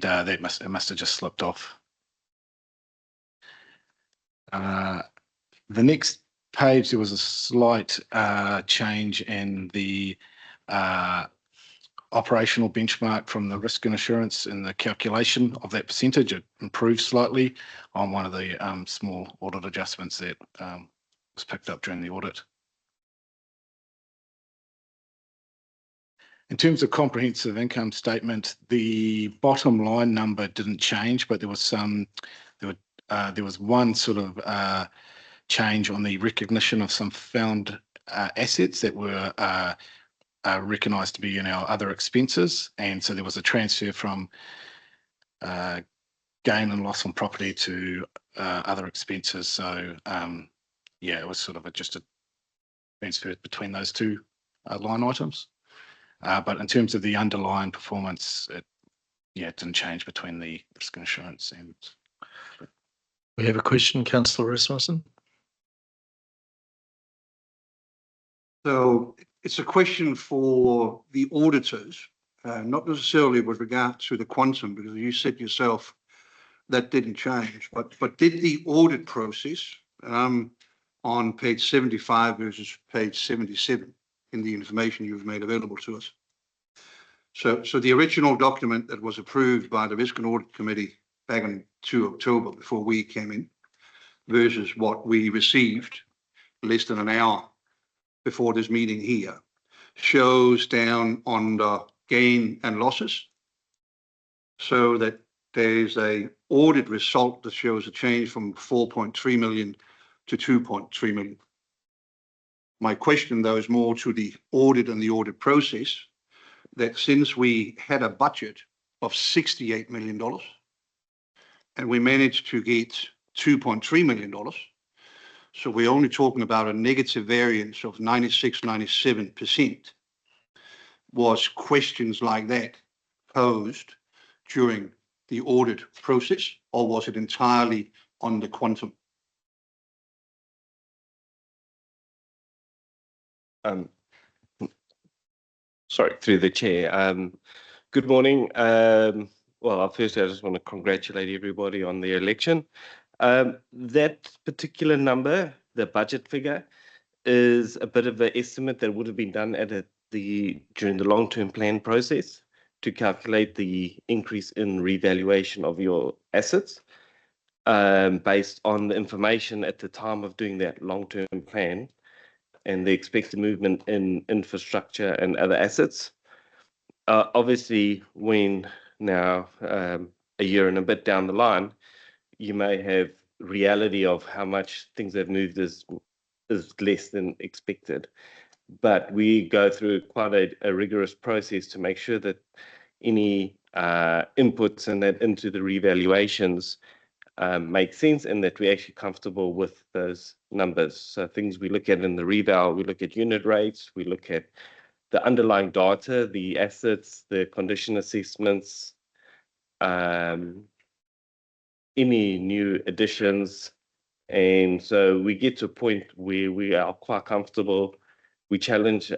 it must have just slipped off. The next page, there was a slight change in the operational benchmark from the risk and assurance in the calculation of that percentage. It improved slightly on one of the small audit adjustments that was picked up during the audit. In terms of comprehensive income statement, the bottom line number didn't change, but there was one sort of change on the recognition of some found assets that were recognised to be in our other expenses, and so there was a transfer from gain and loss on property to other expenses. So yeah, it was sort of just a transfer between those two line items. But in terms of the underlying performance, it didn't change between the risk and insurance and. We have a question, Councillor Rasmussen. So it's a question for the auditors, not necessarily with regard to the quantum, because you said yourself that didn't change, but did the audit process on page 75 versus page 77 in the information you've made available to us? So the original document that was approved by the Risk and Audit Committee back in 2 October before we came in versus what we received less than an hour before this meeting here shows down on the gain and losses, so that there's a audit result that shows a change from 4.3 million to 2.3 million. My question though is more to the audit and the audit process, that since we had a budget of $68 million and we managed to get $2.3 million, so we're only talking about a negative variance of 96-97%. Was questions like that posed during the audit process, or was it entirely on the quantum? Sorry, through the chair. Good morning. Well, firstly, I just want to congratulate everybody on the election. That particular number, the budget figure, is a bit of an estimate that would have been done during the long-term plan process to calculate the increase in revaluation of your assets based on the information at the time of doing that long-term plan and the expected movement in infrastructure and other assets. Obviously, when now a year and a bit down the line, you may have reality of how much things have moved is less than expected. But we go through quite a rigorous process to make sure that any inputs and that into the revaluations make sense and that we're actually comfortable with those numbers. So things we look at in the reval, we look at unit rates, we look at the underlying data, the assets, the condition assessments, any new additions. And so we get to a point where we are quite comfortable. We challenge,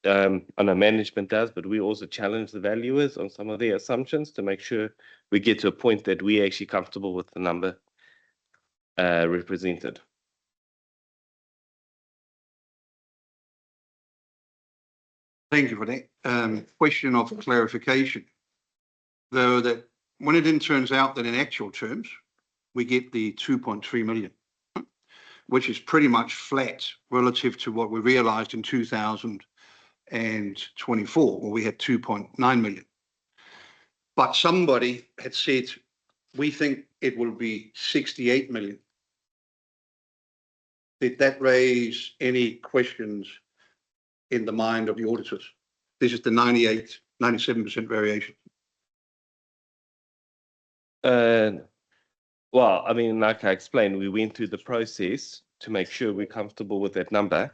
I know management does, but we also challenge the valuers on some of their assumptions to make sure we get to a point that we're actually comfortable with the number represented. Thank you for that. Question of clarification, though, that when it then turns out that in actual terms, we get the 2.3 million, which is pretty much flat relative to what we realised in 2024, where we had 2.9 million. But somebody had said, we think it will be 68 million. Did that raise any questions in the mind of the auditors? This is the 98 97% variation. Well, I mean, like I explained, we went through the process to make sure we're comfortable with that number.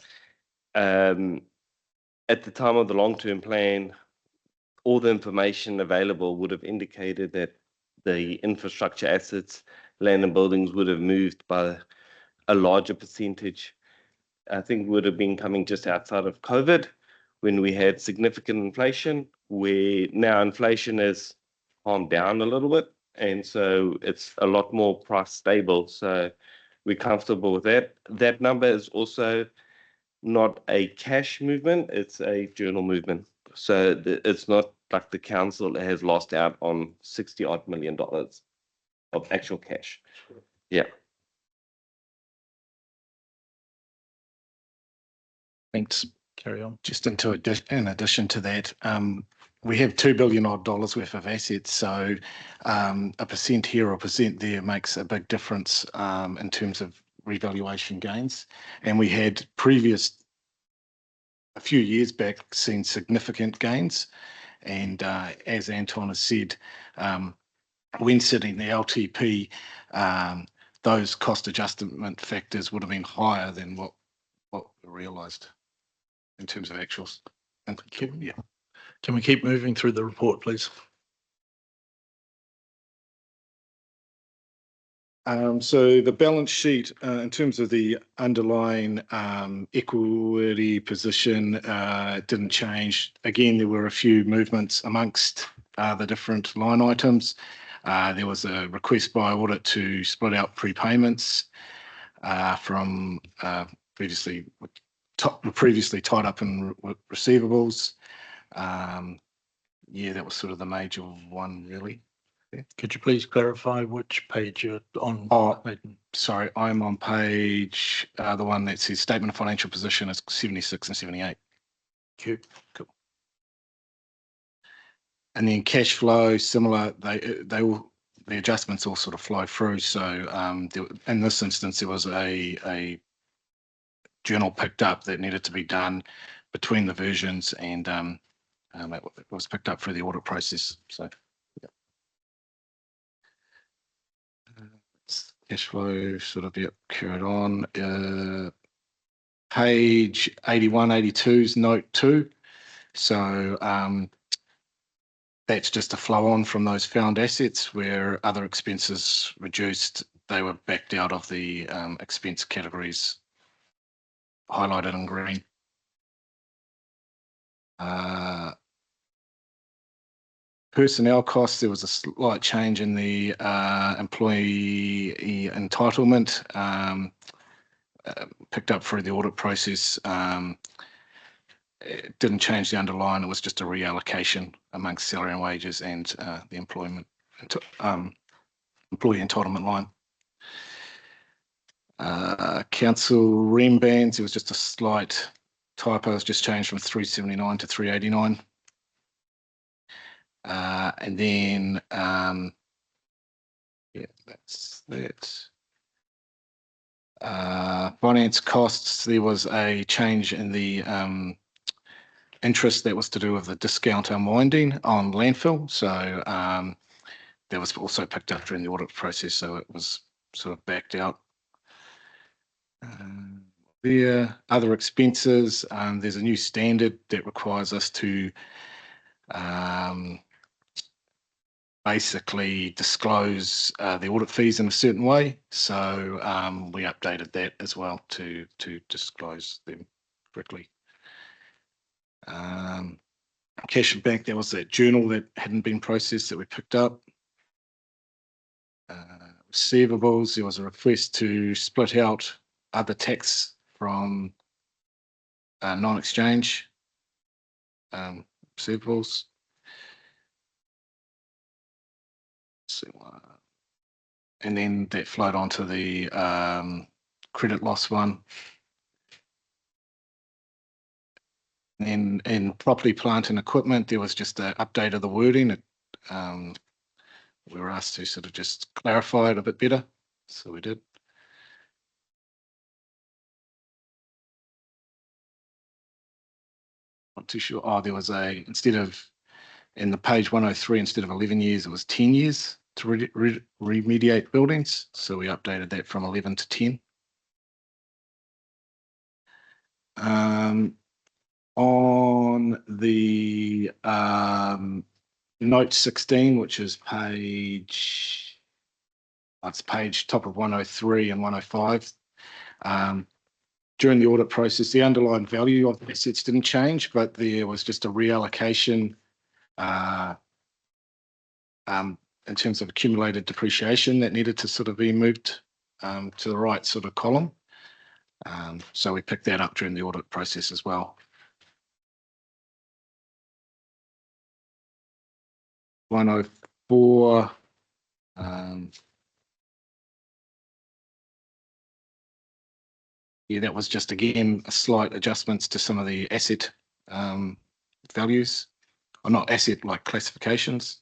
At the time of the long-term plan, all the information available would have indicated that the infrastructure assets, land and buildings would have moved by a larger percentage. I think would have been coming just outside of COVID when we had significant inflation, where now inflation has calmed down a little bit. And so it's a lot more price stable. So we're comfortable with that. That number is also not a cash movement, it's a journal movement. So it's not like the council has lost out on $60 million of actual cash. Yeah. Thanks. Carry on. Just in addition to that, we have $2 billion odd worth of assets. So a percent here or a percent there makes a big difference in terms of revaluation gains. And we had a few years back, seen significant gains. And as Anton has said, when setting the LTP, those cost adjustment factors would have been higher than what were realised in terms of actuals. Yeah. Can we keep moving through the report, please? So the balance sheet, in terms of the underlying equity position, didn't change. Again, there were a few movements amongst the different line items. There was a request by audit to split out prepayments from previously tied up in receivables. Yeah, that was sort of the major one, really. Could you please clarify which page you're on? Oh, sorry, I'm on page, the one that says Statement of Financial Position is 76 and 78. Cool. And then cash flow, similar, the adjustments all sort of flow through. So in this instance, there was a journal picked up that needed to be done between the versions, and it was picked up through the audit process. So yeah. Cash flow sort of carried on. Page 81, 82 is note 2. So that's just a flow on from those found assets where other expenses reduced. They were backed out of the expense categories highlighted in green. Personnel costs, there was a slight change in the employee entitlement, picked up through the audit process. It didn't change the underlying, it was just a reallocation amongst salary and wages and the employee entitlement line. Council REM bands, it was just a slight typo, it's just changed from 379 to 389. And then, yeah, that's that. Finance costs, there was a change in the interest that was to do with the discount unwinding on landfill. So that was also picked up during the audit process, so it was sort of backed out. There, other expenses, there's a new standard that requires us to basically disclose the audit fees in a certain way. So we updated that as well to disclose them correctly. Cash and bank, there was that journal that hadn't been processed that we picked up. Receivables, there was a request to split out other tax from non-exchange receivables. And then that flowed onto the credit loss one. And then in property, plant and equipment, there was just an update of the wording. We were asked to sort of just clarify it a bit better, so we did. Not too sure. Oh, there was instead of In the page 103, instead of 11 years, it was 10 years to remediate buildings. So we updated that from 11 to 10. On the note 16, which is page top of 103 and 105. During the audit process, the underlying value of the assets didn't change, but there was just a reallocation in terms of accumulated depreciation that needed to sort of be moved to the right sort of column. So we picked that up during the audit process as well. 104. Yeah, that was just again a slight adjustments to some of the asset values, or not asset like classifications.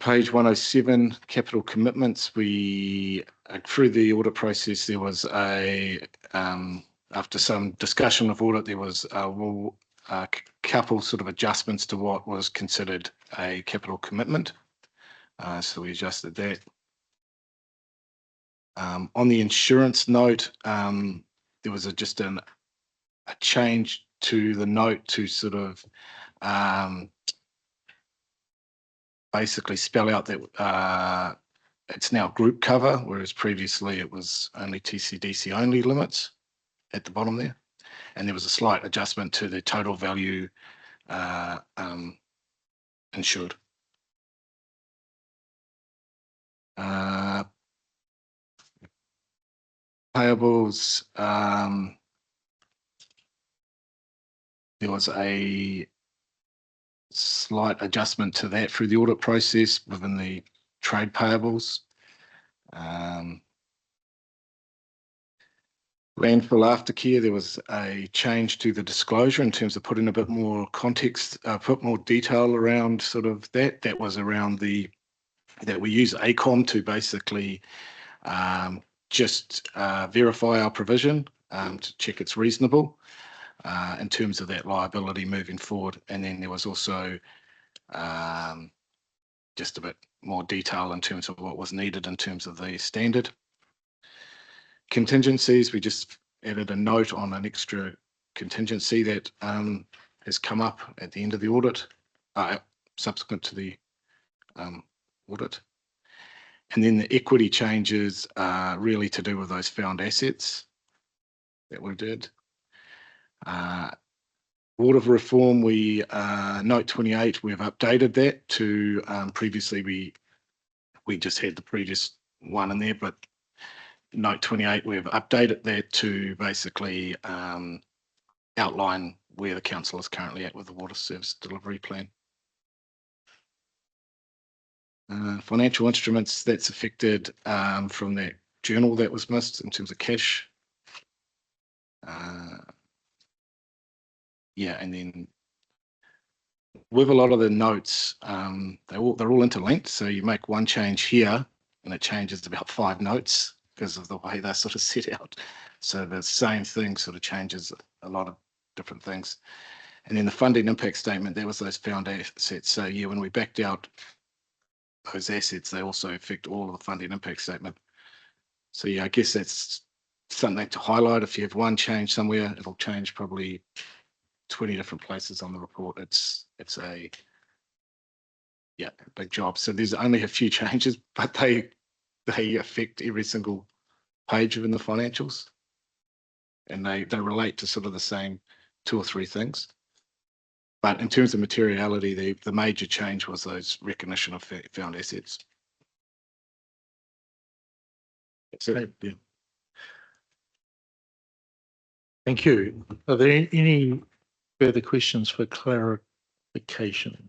Page 107, capital commitments. We through the audit process, there was after some discussion of audit, there was a couple sort of adjustments to what was considered a capital commitment. So we adjusted that. On the insurance note, there was just a change to the note to sort of basically spell out that it's now group cover, whereas previously it was only TCDC only limits at the bottom there. And there was a slight adjustment to the total value insured. Payables, there was a slight adjustment to that through the audit process within the trade payables. Landfill aftercare, there was a change to the disclosure in terms of putting a bit more context, put more detail around sort of that. That was around that we use ACOM to basically just verify our provision to check it's reasonable in terms of that liability moving forward. And then there was also just a bit more detail in terms of what was needed in terms of the standard. Contingencies, we just added a note on an extra contingency that has come up at the end of the audit, subsequent to the audit. And then the equity changes are really to do with those found assets that we did. Water reform, we note 28, we've updated that to previously we just had the previous one in there, but note 28, we've updated that to basically outline where the council is currently at with the water service delivery plan. Financial instruments, that's affected from that journal that was missed in terms of cash. Yeah, and then with a lot of the notes, they're all interlinked. So you make one change here and it changes about 5 notes because of the way they're sort of set out. So the same thing sort of changes a lot of different things. And then the funding impact statement, that was those found assets. So yeah, when we backed out those assets, they also affect all of the funding impact statement. So yeah, I guess that's something to highlight. If you have one change somewhere, it'll change probably 20 different places on the report. It's a big job. So there's only a few changes, but they affect every single page within the financials, and they relate to sort of the same 2 or 3 things. But in terms of materiality, the major change was those recognition of found assets. Okay. Yeah. Thank you. Are there any further questions for clarification?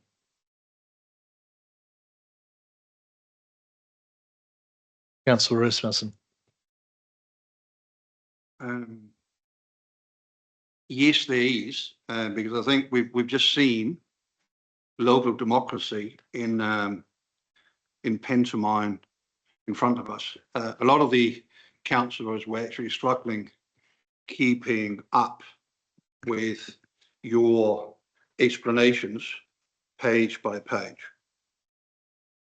Councillor Rasmussen. Yes, there is, because I think we've just seen local democracy in pantomime in front of us. A lot of the councillors were actually struggling keeping up with your explanations page by page.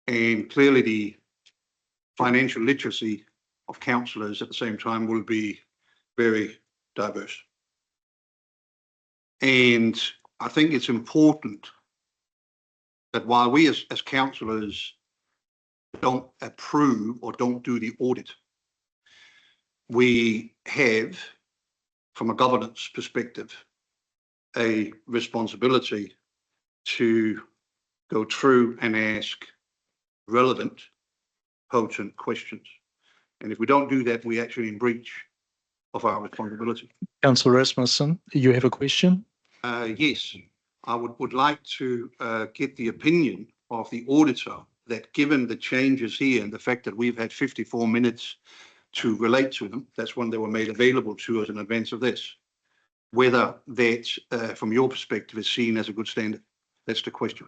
And clearly the financial literacy of councillors at the same time will be very diverse. And I think it's important that while we as councillors don't approve or don't do the audit, we have, from a governance perspective, a responsibility to go through and ask relevant, potent questions. And if we don't do that, we're actually in breach of our responsibility. Councillor Rasmussen, you have a question? Yes, I would like to get the opinion of the auditor that, given the changes here and the fact that we've had 54 minutes to relate to them, that's when they were made available to us in advance of this, whether that, from your perspective, is seen as a good standard. That's the question.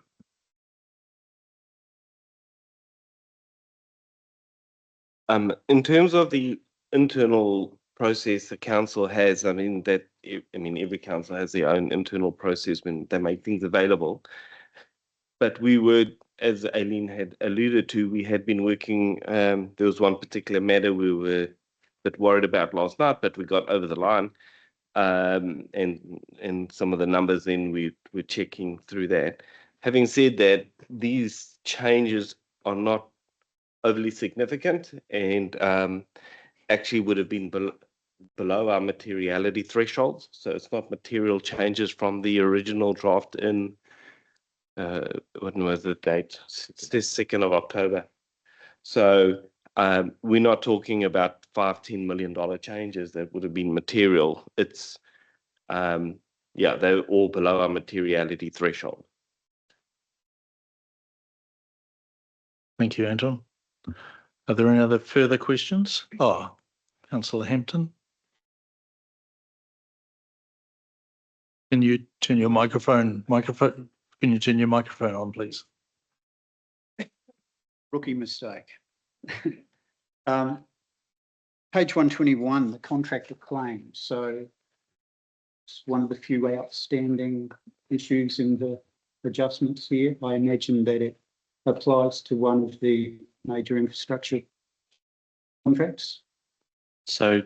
In terms of the internal process the council has, every council has their own internal process when they make things available. But we would, as Aileen had alluded to, we had been working, there was one particular matter we were a bit worried about last night, but we got over the line. And some of the numbers then we're checking through that. Having said that, these changes are not overly significant and actually would have been below our materiality thresholds. So it's not material changes from the original draft in, when was the date? It's the 2nd of October. So we're not talking about $10 million changes that would have been material. It's, they're all below our materiality threshold. Thank you, Anton. Are there any other further questions? Councillor Hampton. Can you turn your microphone? Can you turn your microphone on, please? Rookie mistake. Page 121, the contractor claim. So it's one of the few outstanding issues in the adjustments here. I imagine that it applies to one of the major infrastructure contracts. So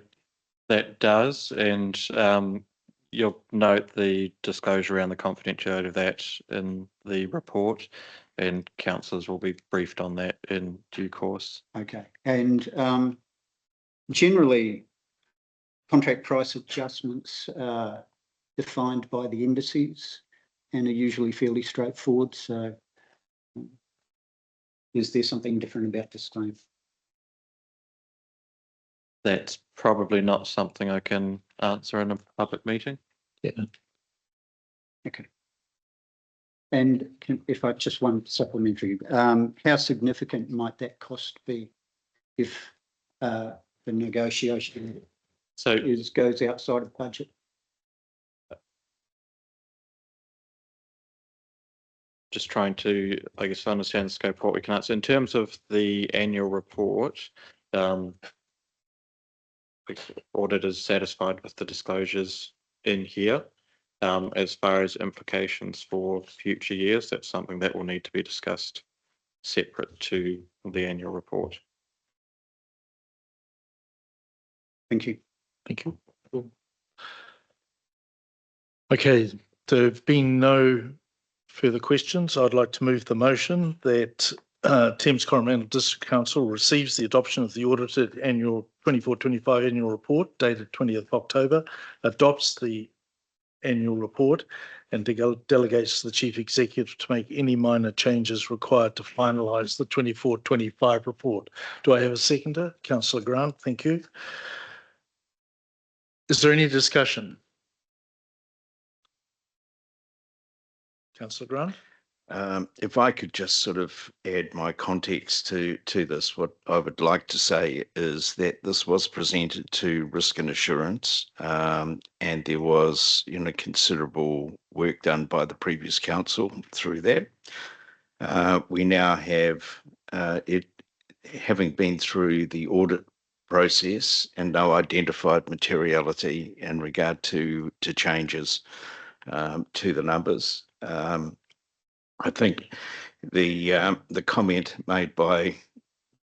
that does, and you'll note the disclosure around the confidentiality of that in the report, and councillors will be briefed on that in due course. Okay, and generally contract price adjustments are defined by the indices and are usually fairly straightforward. So is there something different about this claim? That's probably not something I can answer in a public meeting. Yeah. Okay. And if I just one supplementary, how significant might that cost be if the negotiation goes outside of budget? Just trying to, I guess, understand the scope of what we can answer. In terms of the annual report, the audit is satisfied with the disclosures in here. As far as implications for future years, that's something that will need to be discussed separate to the annual report. Thank you. Thank you. Okay, there have been no further questions. I'd like to move the motion that Thames-Coromandel District Council receives the adoption of the audited annual 24-25 annual report dated 20th October, adopts the annual report and delegates to the Chief Executive to make any minor changes required to finalise the 24-25 report. Do I have a seconder? Councillor Grant, thank you. Is there any discussion? Councillor Grant? If I could just sort of add my context to this, what I would like to say is that this was presented to Risk and Assurance, and there was, considerable work done by the previous council through that. We now have it having been through the audit process and no identified materiality in regard to changes to the numbers. I think the comment made by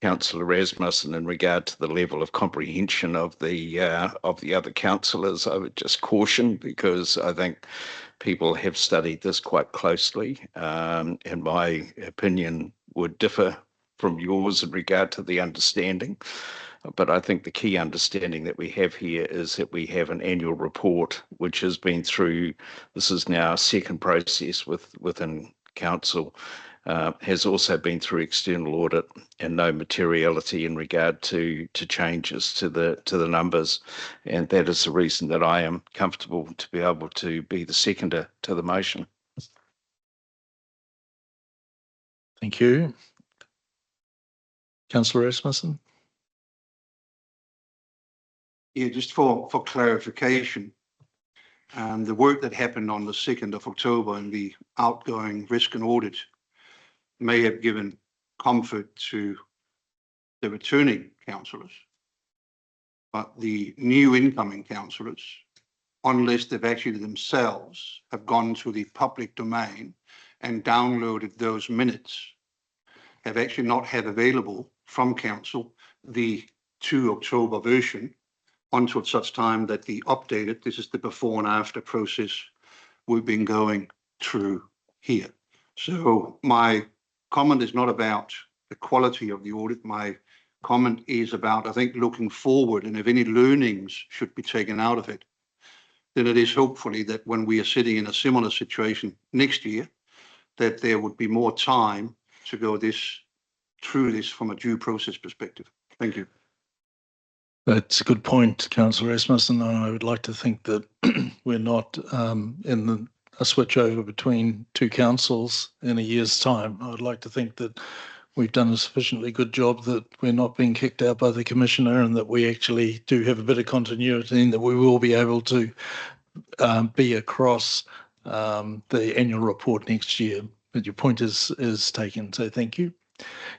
Councillor Rasmussen in regard to the level of comprehension of the other councillors, I would just caution, because I think people have studied this quite closely, and my opinion would differ from yours in regard to the understanding. But I think the key understanding that we have here is that we have an annual report which has been through, this is now a second process within council, has also been through external audit, and no materiality in regard to changes to the numbers. And that is the reason that I am comfortable to be able to be the seconder to the motion. Thank you. Councillor Rasmussen. Yeah, just for clarification, the work that happened on the 2nd of October and the outgoing risk and audit may have given comfort to the returning councillors, but the new incoming councillors, unless they've actually themselves have gone to the public domain and downloaded those minutes, have actually not had available from council the 2 October version until such time that the updated, this is the before and after process we've been going through here. So my comment is not about the quality of the audit. My comment is about, I think, looking forward, and if any learnings should be taken out of it, then it is hopefully that when we are sitting in a similar situation next year, that there would be more time to go through this from a due process perspective. Thank you. That's a good point, Councillor Rasmussen. And I would like to think that we're not in a switch over between two councils in a year's time. I would like to think that we've done a sufficiently good job that we're not being kicked out by the Commissioner, and that we actually do have a bit of continuity, and that we will be able to be across the annual report next year. But your point is taken, so thank you.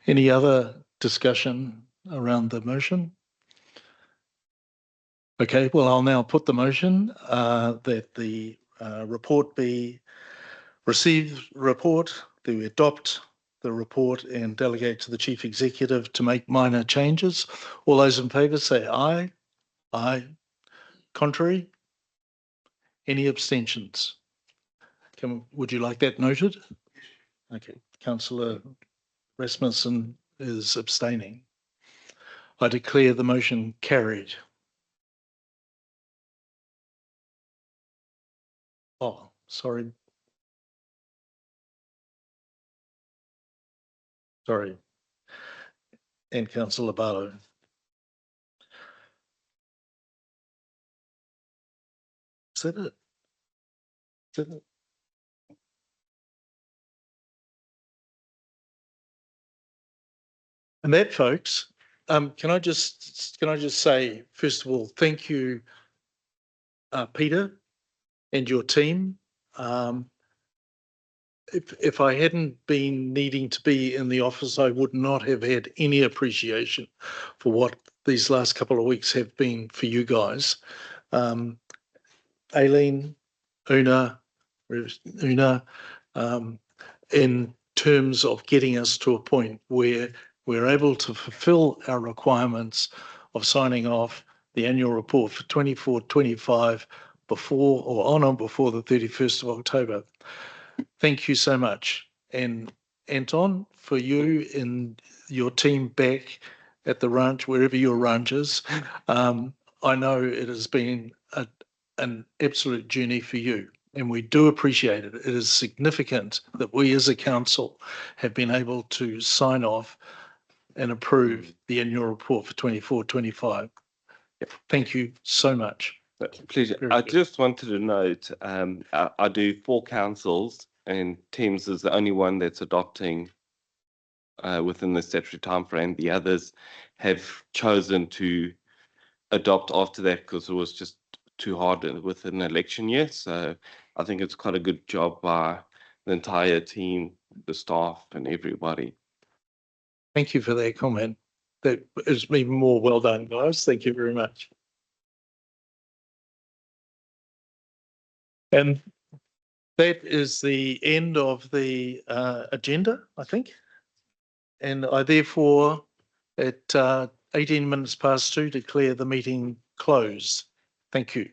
Any other discussion around the motion? Okay, well, I'll now put the motion that the report be received report, that we adopt the report and delegate to the Chief Executive to make minor changes. All those in favour say aye. Aye. Contrary? Any abstentions? Would you like that noted? Okay, Councillor Rasmussen is abstaining. I declare the motion carried. Oh, sorry. Sorry. And Councillor Barlow. Is that it? Is that it? And that, folks, can I just say, first of all, thank you, Peter, and your team. If I hadn't been needing to be in the office, I would not have had any appreciation for what these last couple of weeks have been for you guys. Aileen, Una, in terms of getting us to a point where we're able to fulfill our requirements of signing off the annual report for 24-25 before or on or before the 31st of October. Thank you so much. And Anton, for you and your team back at the ranch, wherever your ranch is, I know it has been an absolute journey for you, and we do appreciate it. It is significant that we as a council have been able to sign off and approve the annual report for 24-25. Thank you so much. Pleasure. I just wanted to note, I do 4 councils, and Thames is the only one that's adopting within the statutory timeframe. The others have chosen to adopt after that because it was just too hard with an election year. So I think it's quite a good job by the entire team, the staff and everybody. Thank you for that comment. That is even more well done, guys. Thank you very much. And That is the end of the agenda, I think. And I therefore, at 18 minutes past 2, declare the meeting closed. Thank you.